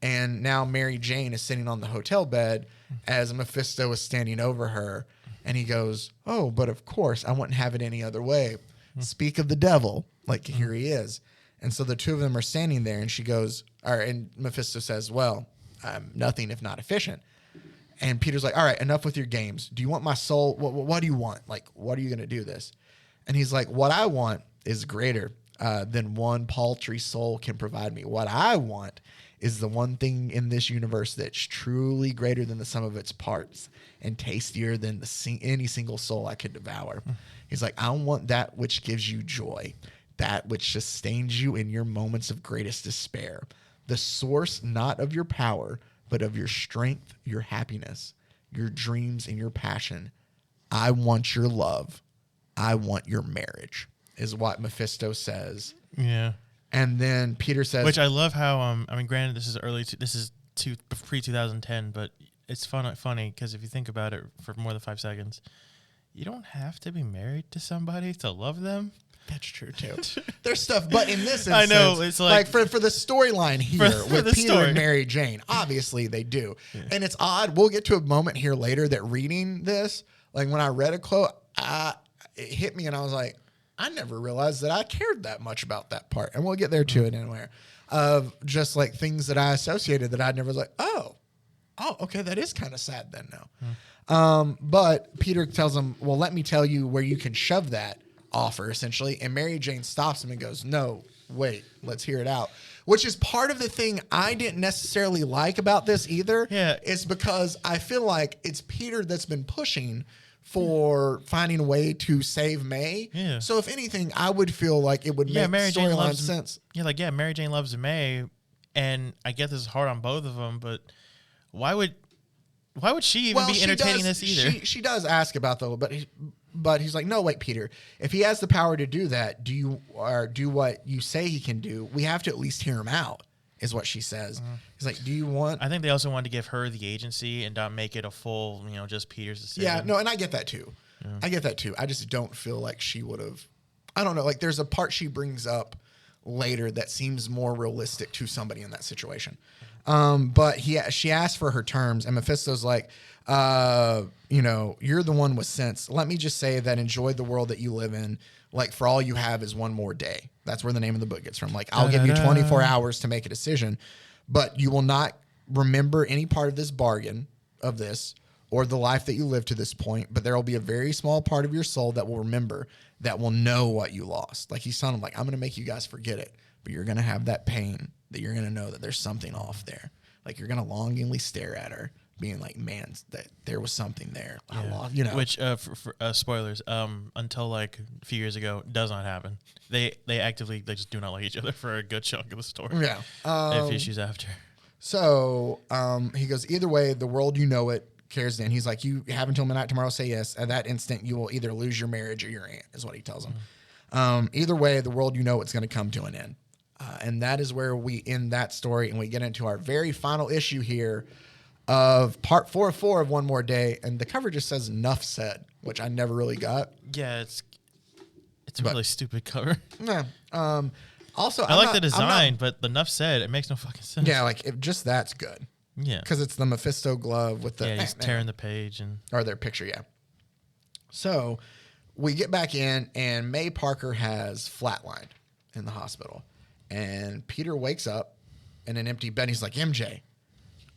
And now Mary Jane is sitting on the hotel bed as Mephisto is standing over her. And he goes, oh, but of course, I wouldn't have it any other way. Speak of the devil. Like, here he is. And so the two of them are standing there, and she goes, and Mephisto says, well, I'm nothing if not efficient. And Peter's like, all right, enough with your games. Do you want my soul? What do you want? Like, what are you going to do this? And he's like, what I want is greater than one paltry soul can provide me. What I want is the one thing in this universe that's truly greater than the sum of its parts and tastier than any single soul I could devour. He's like, I want that which gives you joy, that which sustains you in your moments of greatest despair, the source not of your power, but of your strength, your happiness, your dreams, and your passion. I want your love. I want your marriage, is what Mephisto says. Yeah. And then Peter says, which I love how granted this is pre-2010, but it's funny because if you think about it for more than 5 seconds, you don't have to be married to somebody to love them. That's true too. There's stuff, but in this instance, I know it's like for the storyline here for with Peter story. and Mary Jane, obviously they do. Yeah. And it's odd. We'll get to a moment here later that reading this, like when I read a quote, it hit me and I was like, I never realized that I cared that much about that part. And we'll get there to it anywhere. Of just like things that I associated that I never was like, oh, okay, that is kind of sad then now. But Peter tells him, well, let me tell you where you can shove that offer, essentially. And Mary Jane stops him and goes, no, wait, let's hear it out. Which is part of the thing I didn't necessarily like about this either. Yeah. It's because I feel like it's Peter that's been pushing for finding a way to save May. Yeah. So if anything, I would feel like it would make storyline sense. Yeah, Mary Jane loves May, and I get this is hard on both of them, but why would she even be entertaining this either? She does ask about though, but he's like, no, wait, Peter. If he has the power to do that, do what you say he can do. We have to at least hear him out, is what she says. He's like, do you want? I think they also wanted to give her the agency and not make it a full, just Peter's decision. Yeah, no, and I get that too. Yeah. I get that too. I just don't feel like she would have. I don't know. Like, there's a part she brings up later that seems more realistic to somebody in that situation. But she asked for her terms, and Mephisto's like, you're the one with sense. Let me just say that enjoy the world that you live in. Like, for all you have is one more day. That's where the name of the book gets from. Like, I'll give you 24 hours to make a decision, but you will not remember any part of this bargain of this or the life that you lived to this point. But there will be a very small part of your soul that will remember, that will know what you lost. Like, he's telling them, like, I'm going to make you guys forget it, but you're going to have that pain that you're going to know that there's something off there. Like, you're going to longingly stare at her, being like, man, that there was something there. I lost, Which, for spoilers, until like a few years ago, does not happen. They just do not like each other for a good chunk of the story. Yeah. They have issues after. So he goes, either way, the world you know it cares then. He's like, you have until midnight tomorrow, say yes. At that instant, you will either lose your marriage or your aunt, is what he tells him. Either way, the world you know it's going to come to an end. And that is where we end that story, and we get into our very final issue here of part 4 of 4 of One More Day. And the cover just says "Nuff said," which I never really got. Yeah, it's a really stupid cover. Yeah. Also, I like the design, but the "Nuff said" it makes no fucking sense. Yeah, like if just that's good. Yeah, because it's the Mephisto glove with the he's tearing the page or their picture. Yeah. So we get back in, and May Parker has flatlined in the hospital, and Peter wakes up in an empty bed. He's like, MJ,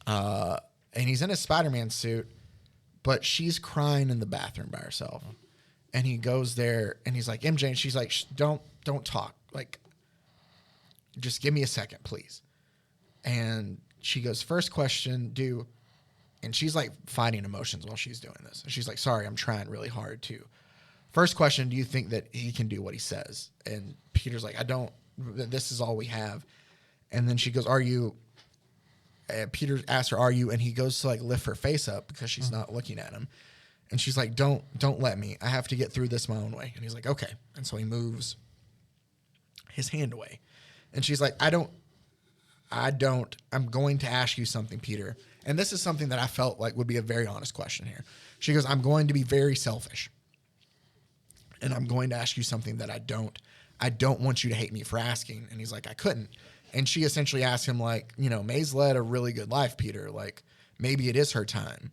and he's in a Spider-Man suit, but she's crying in the bathroom by herself, and he goes there, and he's like, MJ, and she's like, don't talk, like, just give me a second, please. And she goes, first question, and she's like fighting emotions while she's doing this. And she's like, sorry, I'm trying really hard to. First question, do you think that he can do what he says? And Peter's like, I don't, this is all we have. And then she goes, are you, Peter asks her, are you? And he goes to like lift her face up because she's not looking at him. And she's like, don't let me. I have to get through this my own way. And he's like, okay. And so he moves his hand away. And she's like, I'm going to ask you something, Peter. And this is something that I felt like would be a very honest question here. She goes, I'm going to be very selfish. And I'm going to ask you something that I don't want you to hate me for asking. And he's like, I couldn't. And she essentially asked him, like, May's led a really good life, Peter. Like, maybe it is her time.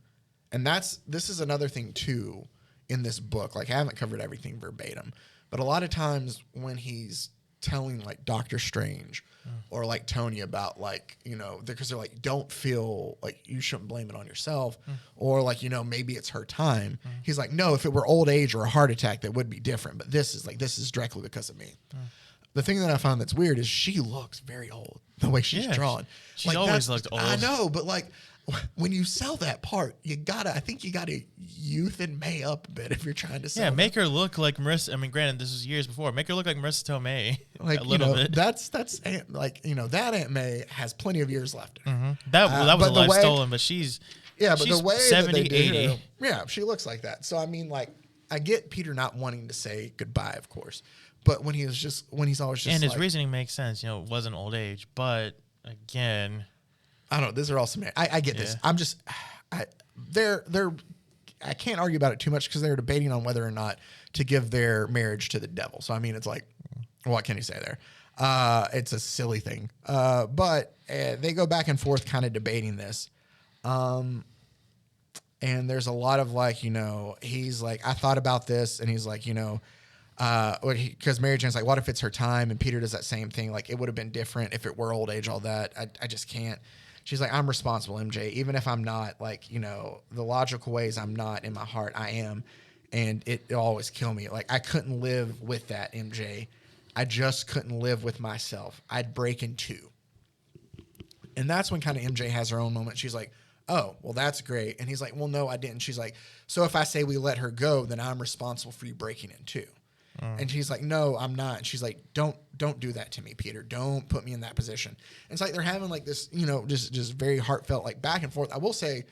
And this is another thing too in this book. Like, I haven't covered everything verbatim, but a lot of times when he's telling like Doctor Strange or like Tony about like, because they're like, don't feel like you shouldn't blame it on yourself or like, maybe it's her time. He's like, no, if it were old age or a heart attack, that would be different. But this is directly because of me. The thing that I found that's weird is she looks very old the way she's drawn. She's always looked old. I know, but like when you sell that part, I think you gotta youthen May up a bit if you're trying to sell. Yeah, make her look like Marissa. I mean, granted, this was years before. Make her look like Marissa Tomei, like a little bit. That's like that Aunt May has plenty of years left. That was a life stolen, but she's but the way 70, that they 80. Her, yeah, she looks like that. So I mean, like, I get Peter not wanting to say goodbye, of course, but when he's always just and his like, reasoning makes sense. It wasn't old age, but again, I don't know. These are all some. I get this. I'm just, they're. I can't argue about it too much because they're debating on whether or not to give their marriage to the devil. So I mean, it's like, what can you say there? It's a silly thing. But they go back and forth, kind of debating this. And there's a lot of like, he's like, I thought about this, and he's like, because Mary Jane's like, what if it's her time? And Peter does that same thing. Like, it would have been different if it were old age, all that. I just can't. She's like, I'm responsible, MJ. Even if I'm not, like, the logical ways I'm not, in my heart, I am. And it always kill me. Like, I couldn't live with that, MJ. I just couldn't live with myself. I'd break in two. And that's when kind of MJ has her own moment. She's like, oh, well, that's great. And he's like, well, no, I didn't. She's like, so if I say we let her go, then I'm responsible for you breaking in two. And she's like, no, I'm not. And she's like, don't do that to me, Peter. Don't put me in that position. And it's like they're having like this, just very heartfelt, like, back and forth. I will say,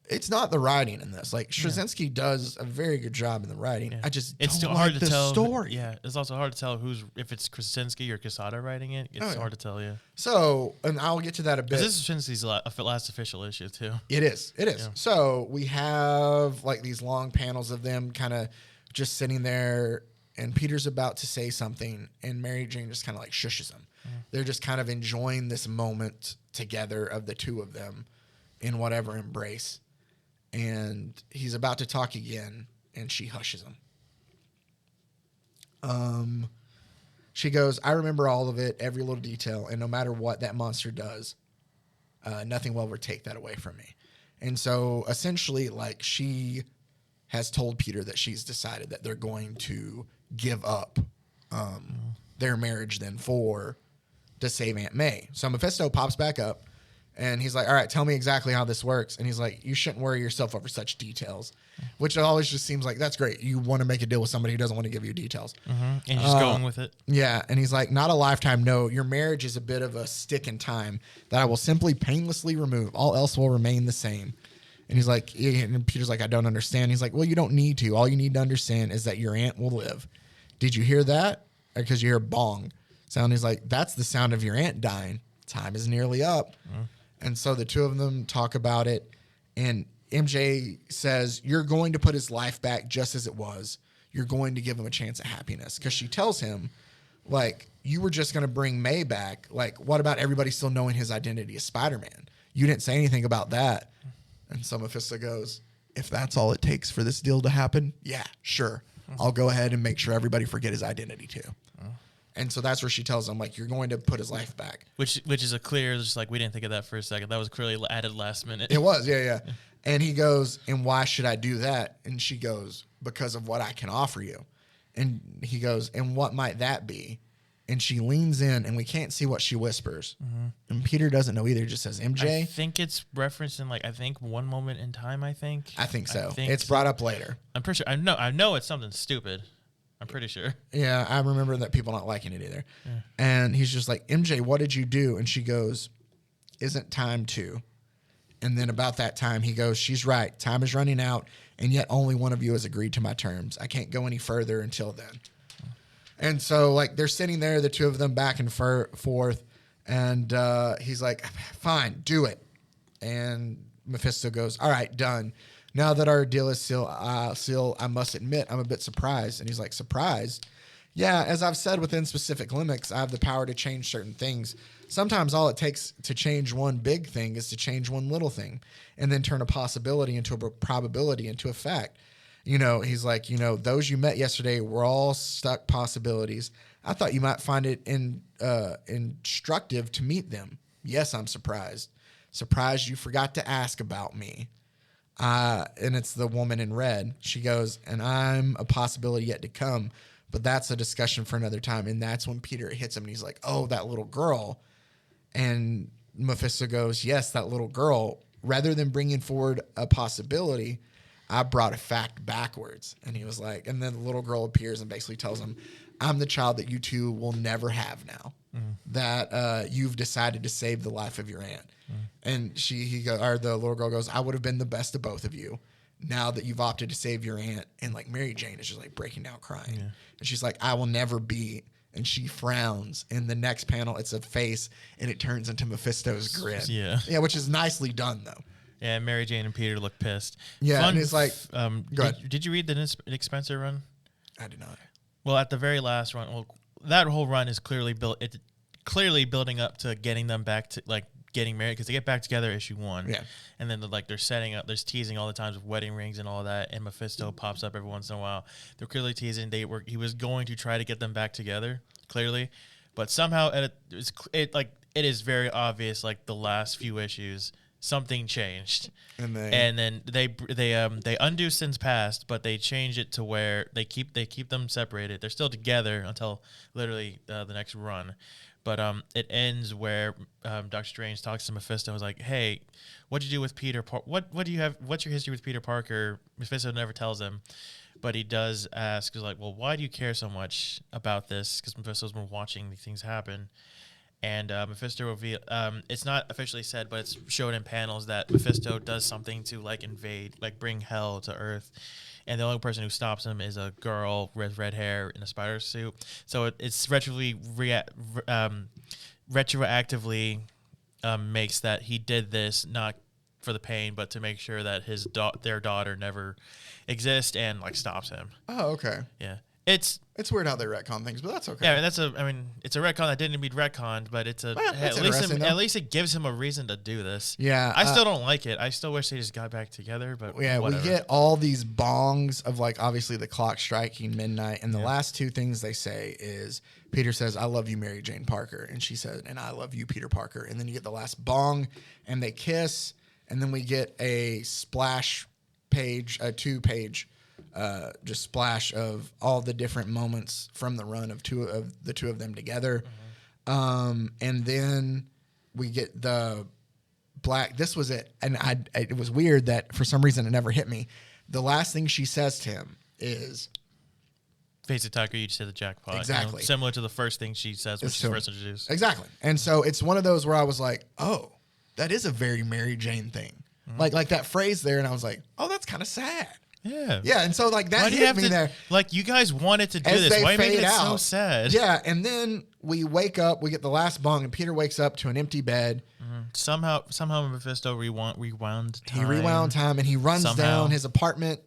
it's not the writing in this. Like, Straczynski does a very good job in the writing. Yeah. I just it's don't still like hard to the tell. story. Yeah, it's also hard to tell if it's Straczynski or Quesada writing it. It's hard to tell. Yeah. So, and I'll get to that a bit. This is Straczynski's last official issue too. It is. Yeah. So we have like these long panels of them kind of just sitting there and Peter's about to say something, and Mary Jane just kind of like shushes him. They're just kind of enjoying this moment together of the two of them in whatever embrace. And he's about to talk again, and she hushes him. She goes, I remember all of it, every little detail, and no matter what that monster does, nothing will ever take that away from me. And so essentially, like, she has told Peter that she's decided that they're going to give up their marriage then to save Aunt May. So Mephisto pops back up, and he's like, all right, tell me exactly how this works. And he's like, you shouldn't worry yourself over such details, which always just seems like, that's great. You want to make a deal with somebody who doesn't want to give you details. And you're just going with it. Yeah. And he's like, not a lifetime, no. Your marriage is a bit of a stick in time that I will simply painlessly remove. All else will remain the same. And he's like, and Peter's like, I don't understand. He's like, well, you don't need to. All you need to understand is that your aunt will live. Did you hear that? Because you hear bong sound. He's like, that's the sound of your aunt dying. Time is nearly up. And so the two of them talk about it. And MJ says, you're going to put his life back just as it was. You're going to give him a chance at happiness. Because she tells him, like, you were just going to bring May back. Like, what about everybody still knowing his identity as Spider-Man? You didn't say anything about that. And so Mephisto goes, if that's all it takes for this deal to happen, yeah, sure. I'll go ahead and make sure everybody forget his identity too. And so that's where she tells him, like, you're going to put his life back. Which is a clear, just like, we didn't think of that for a second. That was clearly added last minute. It was, yeah. And he goes, and why should I do that? And she goes, because of what I can offer you. And he goes, and what might that be? And she leans in, and we can't see what she whispers. And Peter doesn't know either. Just says, MJ. I think it's referenced in, like, I think one moment in time, I think. I think so. It's brought up later. I'm pretty sure. I know it's something stupid. I'm pretty sure. Yeah, I remember that people not liking it either. Yeah. And he's just like, MJ, what did you do? And she goes, isn't time to? And then about that time, he goes, she's right. Time is running out, and yet only one of you has agreed to my terms. I can't go any further until then. And so, like, they're sitting there, the two of them back and forth, and he's like, fine, do it. And Mephisto goes, all right, done. Now that our deal is sealed, I must admit I'm a bit surprised. And he's like, surprised? Yeah, as I've said, within specific limits, I have the power to change certain things. Sometimes all it takes to change one big thing is to change one little thing and then turn a possibility into a probability into a fact. You know, he's like, you know, those you met yesterday were all stuck possibilities. I thought you might find it instructive to meet them. Yes, I'm surprised. Surprised you forgot to ask about me. And it's the woman in red. She goes, and I'm a possibility yet to come, but that's a discussion for another time. And that's when Peter hits him, and he's like, oh, that little girl. And Mephisto goes, yes, that little girl. Rather than bringing forward a possibility, I brought a fact backwards. And he was like, and then the little girl appears and basically tells him, I'm the child that you two will never have now. That you've decided to save the life of your aunt. And the little girl goes, I would have been the best of both of you now that you've opted to save your aunt. And like Mary Jane is just like breaking down crying. Yeah. And she's like, I will never be. And she frowns. In the next panel, it's a face, and it turns into Mephisto's grin. Yeah, which is nicely done though. Yeah, Mary Jane and Peter look pissed. Yeah, and it's like, did you read the Nick Spencer run? I did not. Well, at the very last run, that whole run is clearly building up to getting them back to like getting married, because they get back together issue 1. Yeah. And then they're setting up, there's teasing all the times with wedding rings and all of that, and Mephisto pops up every once in a while. They're clearly teasing he was going to try to get them back together, clearly, but somehow it is very obvious, like the last few issues, something changed. And then they undo Sins Past, but they change it to where they keep them separated. They're still together until literally the next run. But it ends where Dr. Strange talks to Mephisto and was like, hey, what'd you do with Peter? What do you have? What's your history with Peter Parker? Mephisto never tells him, but he does ask, he's like, well, why do you care so much about this? Because Mephisto's been watching these things happen. And Mephisto reveal, it's not officially said, but it's shown in panels that Mephisto does something to bring hell to Earth. And the only person who stops him is a girl with red hair in a spider suit. So it's retroactively makes that he did this not for the pain, but to make sure that their daughter never exists, and like stops him. Oh, okay. Yeah. It's weird how they retcon things, but that's okay. yeah, it's a retcon that didn't need retconned, but it's that's at interesting, though. least it gives him a reason to do this. Yeah, I still don't like it. I still wish they just got back together, but Yeah, whatever. we get all these bongs of like obviously the clock striking midnight, and the last two things they say is Peter says, "I love you, Mary Jane Parker," and she says, "And I love you, Peter Parker." And then you get the last bong, and they kiss, and then we get a splash page, a 2-page, just splash of all the different moments from the run of the two of them together, and then we get the black. This was it, and it was weird that for some reason it never hit me. The last thing she says to him is, Face it, Tucker, you just hit the jackpot. Exactly. Similar to the first thing she says when It's she's so- first introduced. exactly. And so it's one of those where I was like, oh, that is a very Mary Jane thing. Like that phrase there, and I was like, oh, that's kind of sad. Yeah. Yeah, and so like that Why do you hit have me to, there. like, you guys wanted to do As this. they Why are you making fade it so out. sad? Yeah, and then we wake up, we get the last bong, and Peter wakes up to an empty bed. Somehow Mephisto rewound time. He rewound time, and he runs Somehow. down his apartment,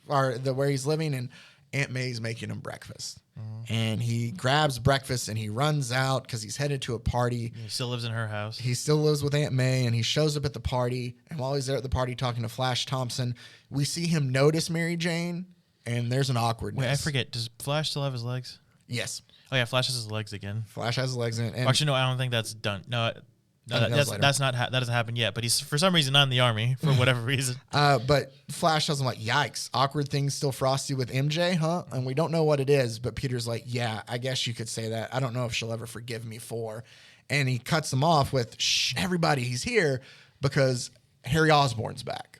or where he's living, and Aunt May's making him breakfast. And he grabs breakfast and he runs out because he's headed to a party. He still lives in her house. He still lives with Aunt May, and he shows up at the party. And while he's there at the party talking to Flash Thompson, we see him notice Mary Jane, and there's an awkwardness. Wait, I forget. Does Flash still have his legs? Yes, Oh yeah, Flash has his legs again. Flash has his legs in it. And Actually, no, I don't think that's done. No, I think that was later. that doesn't happen yet. But he's for some reason not in the army for whatever reason. but Flash tells him like, "Yikes, awkward thing's still frosty with MJ, huh?" And we don't know what it is, but Peter's like, "Yeah, I guess you could say that. I don't know if she'll ever forgive me for." And he cuts him off with, "Shh, everybody, he's here because Harry Osborn's back."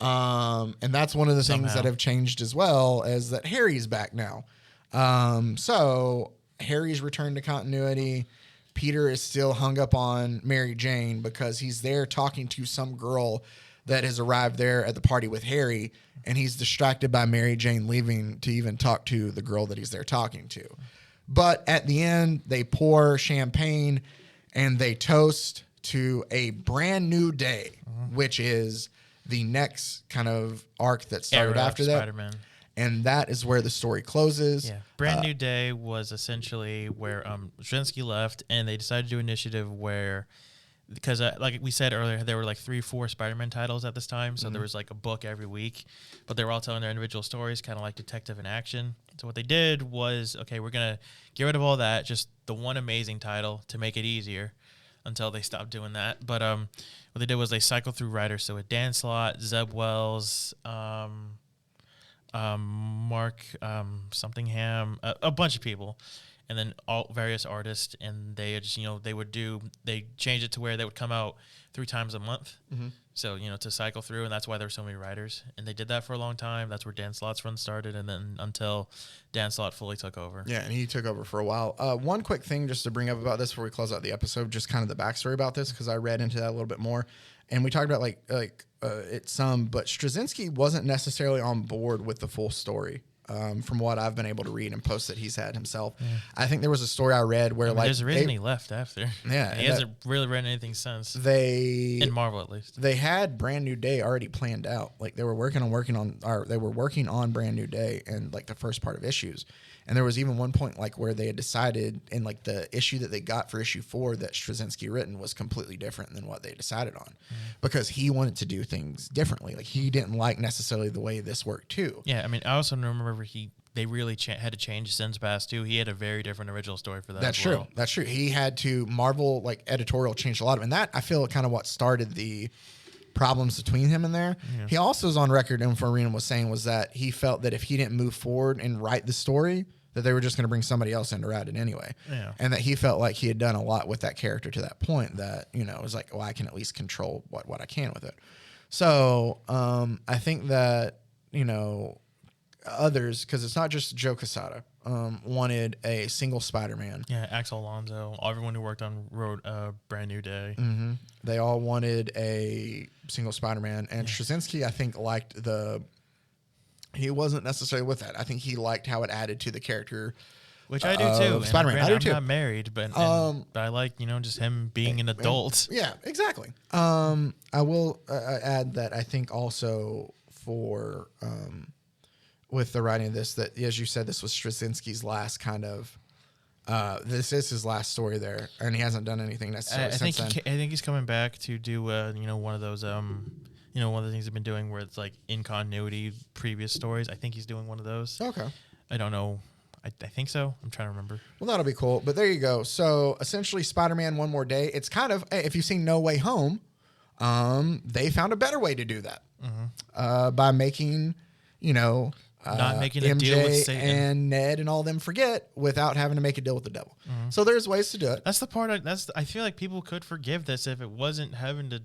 And that's one of the things Somehow. that have changed as well, is that Harry's back now. So Harry's returned to continuity. Peter is still hung up on Mary Jane because he's there talking to some girl that has arrived there at the party with Harry, and he's distracted by Mary Jane leaving to even talk to the girl that he's there talking to. But at the end, they pour champagne and they toast to a brand new day, which is the next kind of arc that started Era of after that. Spider-Man. And that is where the story closes. Yeah, Brand New Day was essentially where Straczynski left, and they decided to do an initiative where, because like we said earlier, there were like 3-4 Spider-Man titles at this time, so there was like a book every week, but they were all telling their individual stories, kind of like Detective in Action. So what they did was, okay, we're gonna get rid of all that, just the one Amazing title to make it easier, until they stopped doing that. But what they did was they cycled through writers, so with Dan Slott, Zeb Wells, Mark Somethingham, a bunch of people, and then all various artists, and they just they changed it to where they would come out 3 times a month. So to cycle through, and that's why there were so many writers, and they did that for a long time. That's where Dan Slott's run started, and then until Dan Slott fully took over. Yeah, and he took over for a while. One quick thing just to bring up about this before we close out the episode, just kind of the backstory about this, because I read into that a little bit more, and we talked about it some, but Straczynski wasn't necessarily on board with the full story. From what I've been able to read and posts that he's had himself. I think there was a story I read where There's a reason he left after. Yeah, he hasn't really written anything since. they In Marvel, at least. they had Brand New Day already planned out. Like they were working on Brand New Day and like the first part of issues. And there was even one point like where they had decided in like the issue that they got for issue 4 that Straczynski written was completely different than what they decided on, because he wanted to do things differently. Like he didn't like necessarily the way this worked too. Yeah, I mean, I also remember they really had to change Sin's Past too. He had a very different original story for that. That's as true. well. That's true. He had to Marvel like editorial changed a lot of, and that I feel kind of what started the problems between him and there. Yeah. He also is on record, and Farina was saying was that he felt that if he didn't move forward and write the story, that they were just going to bring somebody else in to write it anyway. Yeah. And that he felt like he had done a lot with that character to that point that, it was like, well, I can at least control what I can with it. So I think that, others, because it's not just Joe Quesada, wanted a single Spider-Man. Yeah, Axel Alonso, everyone who worked on Brand New Day. Mm-hmm. They all wanted a single Spider-Man, and Straczynski, I think, liked he wasn't necessarily with that. I think he liked how it added to the character. Which I do too. And Spider-Man. granted, I do too. I'm not married, but I like, just him being an adult. Yeah, exactly. I will add that I think also for with the writing of this that, as you said, this was Straczynski's last kind of. This is his last story there, and he hasn't done anything necessarily since then. I think he's coming back to do one of those one of the things he's been doing where it's like in continuity previous stories. I think he's doing one of those. Okay. I don't know. I think so. I'm trying to remember. Well, that'll be cool. But there you go. So essentially, Spider-Man One More Day. It's kind of, if you've seen No Way Home, they found a better way to do that by making, not making a MJ deal with Satan and Ned and all them forget without having to make a deal with the devil. So there's ways to do it. That's the part. I feel like people could forgive this if it wasn't having to.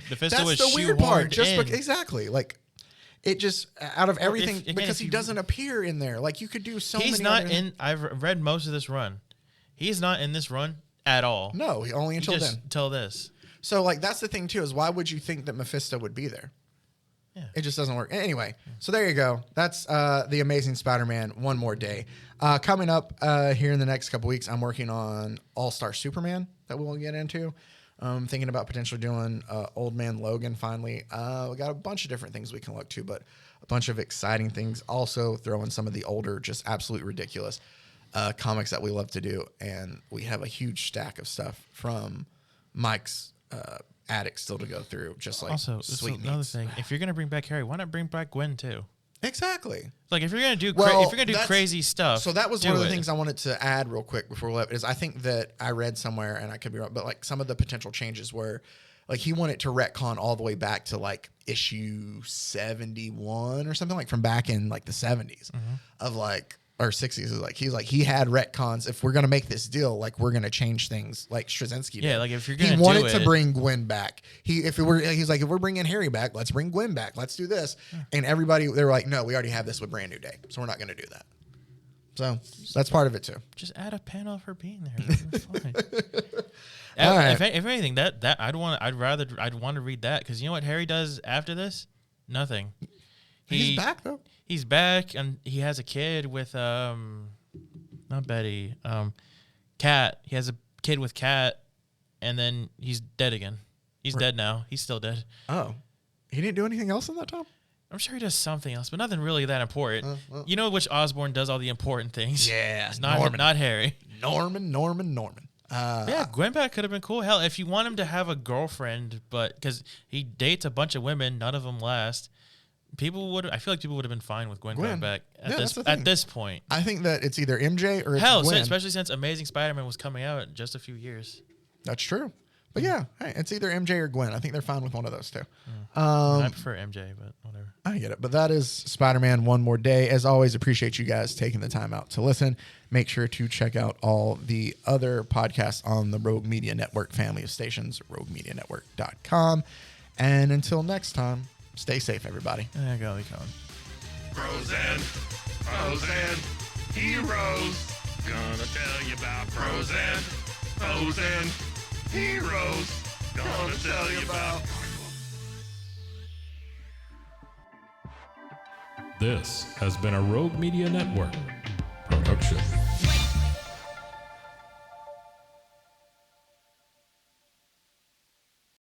Mephisto That's was the weird part. shoehorned in. Exactly. Like, it just out of everything again, because if he you- doesn't appear in there. Like you could do so He's many. not other- in. I've read most of this run. He's not in this run at all. No, only until then. Until this. So like that's the thing too is why would you think that Mephisto would be there? Yeah. It just doesn't work. Anyway, so there you go. That's the Amazing Spider-Man One More Day. Coming up here in the next couple weeks, I'm working on All-Star Superman that we'll get into. Thinking about potentially doing Old Man Logan finally. We got a bunch of different things we can look to, but a bunch of exciting things. Also throw in some of the older, just absolutely ridiculous comics that we love to do. And we have a huge stack of stuff from Mike's attic still to go through, just like Also, sweet another meats. thing. If you're gonna bring back Harry, why not bring back Gwen too? Exactly. Like if you're gonna do if Well, you're gonna do that's- crazy stuff. So that was do one of the it. things I wanted to add real quick before we left is I think that I read somewhere, and I could be wrong, but like some of the potential changes were like he wanted to retcon all the way back to like issue 71 or something, like from back in like the 70s of like or 60s. Is like he had retcons. If we're gonna make this deal, like we're gonna change things like Straczynski did. Yeah, like if you're he gonna wanted do to it- bring Gwen back. He's like if we're bringing Harry back, let's bring Gwen back. Let's do this. And everybody they were like, no, we already have this with Brand New Day, so we're not gonna do that. So that's part of it too. Just add a panel of her being there. That's fine. All right. If anything, that I'd want to read that because you know what Harry does after this? Nothing. He's back though. He's back and he has a kid with not Betty, Kat. He has a kid with Kat, and then he's dead again. He's dead now. He's still dead. Oh, he didn't do anything else in that time. I'm sure he does something else, but nothing really that important. well. You know which Osborn does all the important things? Yeah, It's not Norman. not Harry. Norman. Yeah, Gwen Back could have been cool. Hell, if you want him to have a girlfriend, but because he dates a bunch of women, none of them last. I feel like people would have been fine with Gwen Gwen. back Yeah, that's the thing. at this point. I think that it's either MJ or it's Hell, Gwen. especially since Amazing Spider-Man was coming out in just a few years. That's true. But yeah, hey, it's either MJ or Gwen. I think they're fine with one of those two. I prefer MJ, but whatever. I get it. But that is Spider-Man One More Day. As always, appreciate you guys taking the time out to listen. Make sure to check out all the other podcasts on the Rogue Media Network family of stations, roguemedianetwork.com. And until next time, stay safe, everybody. Golly Con. Frozen, heroes. Gonna tell you about Frozen, heroes. Gonna tell you about. This has been a Rogue Media Network production.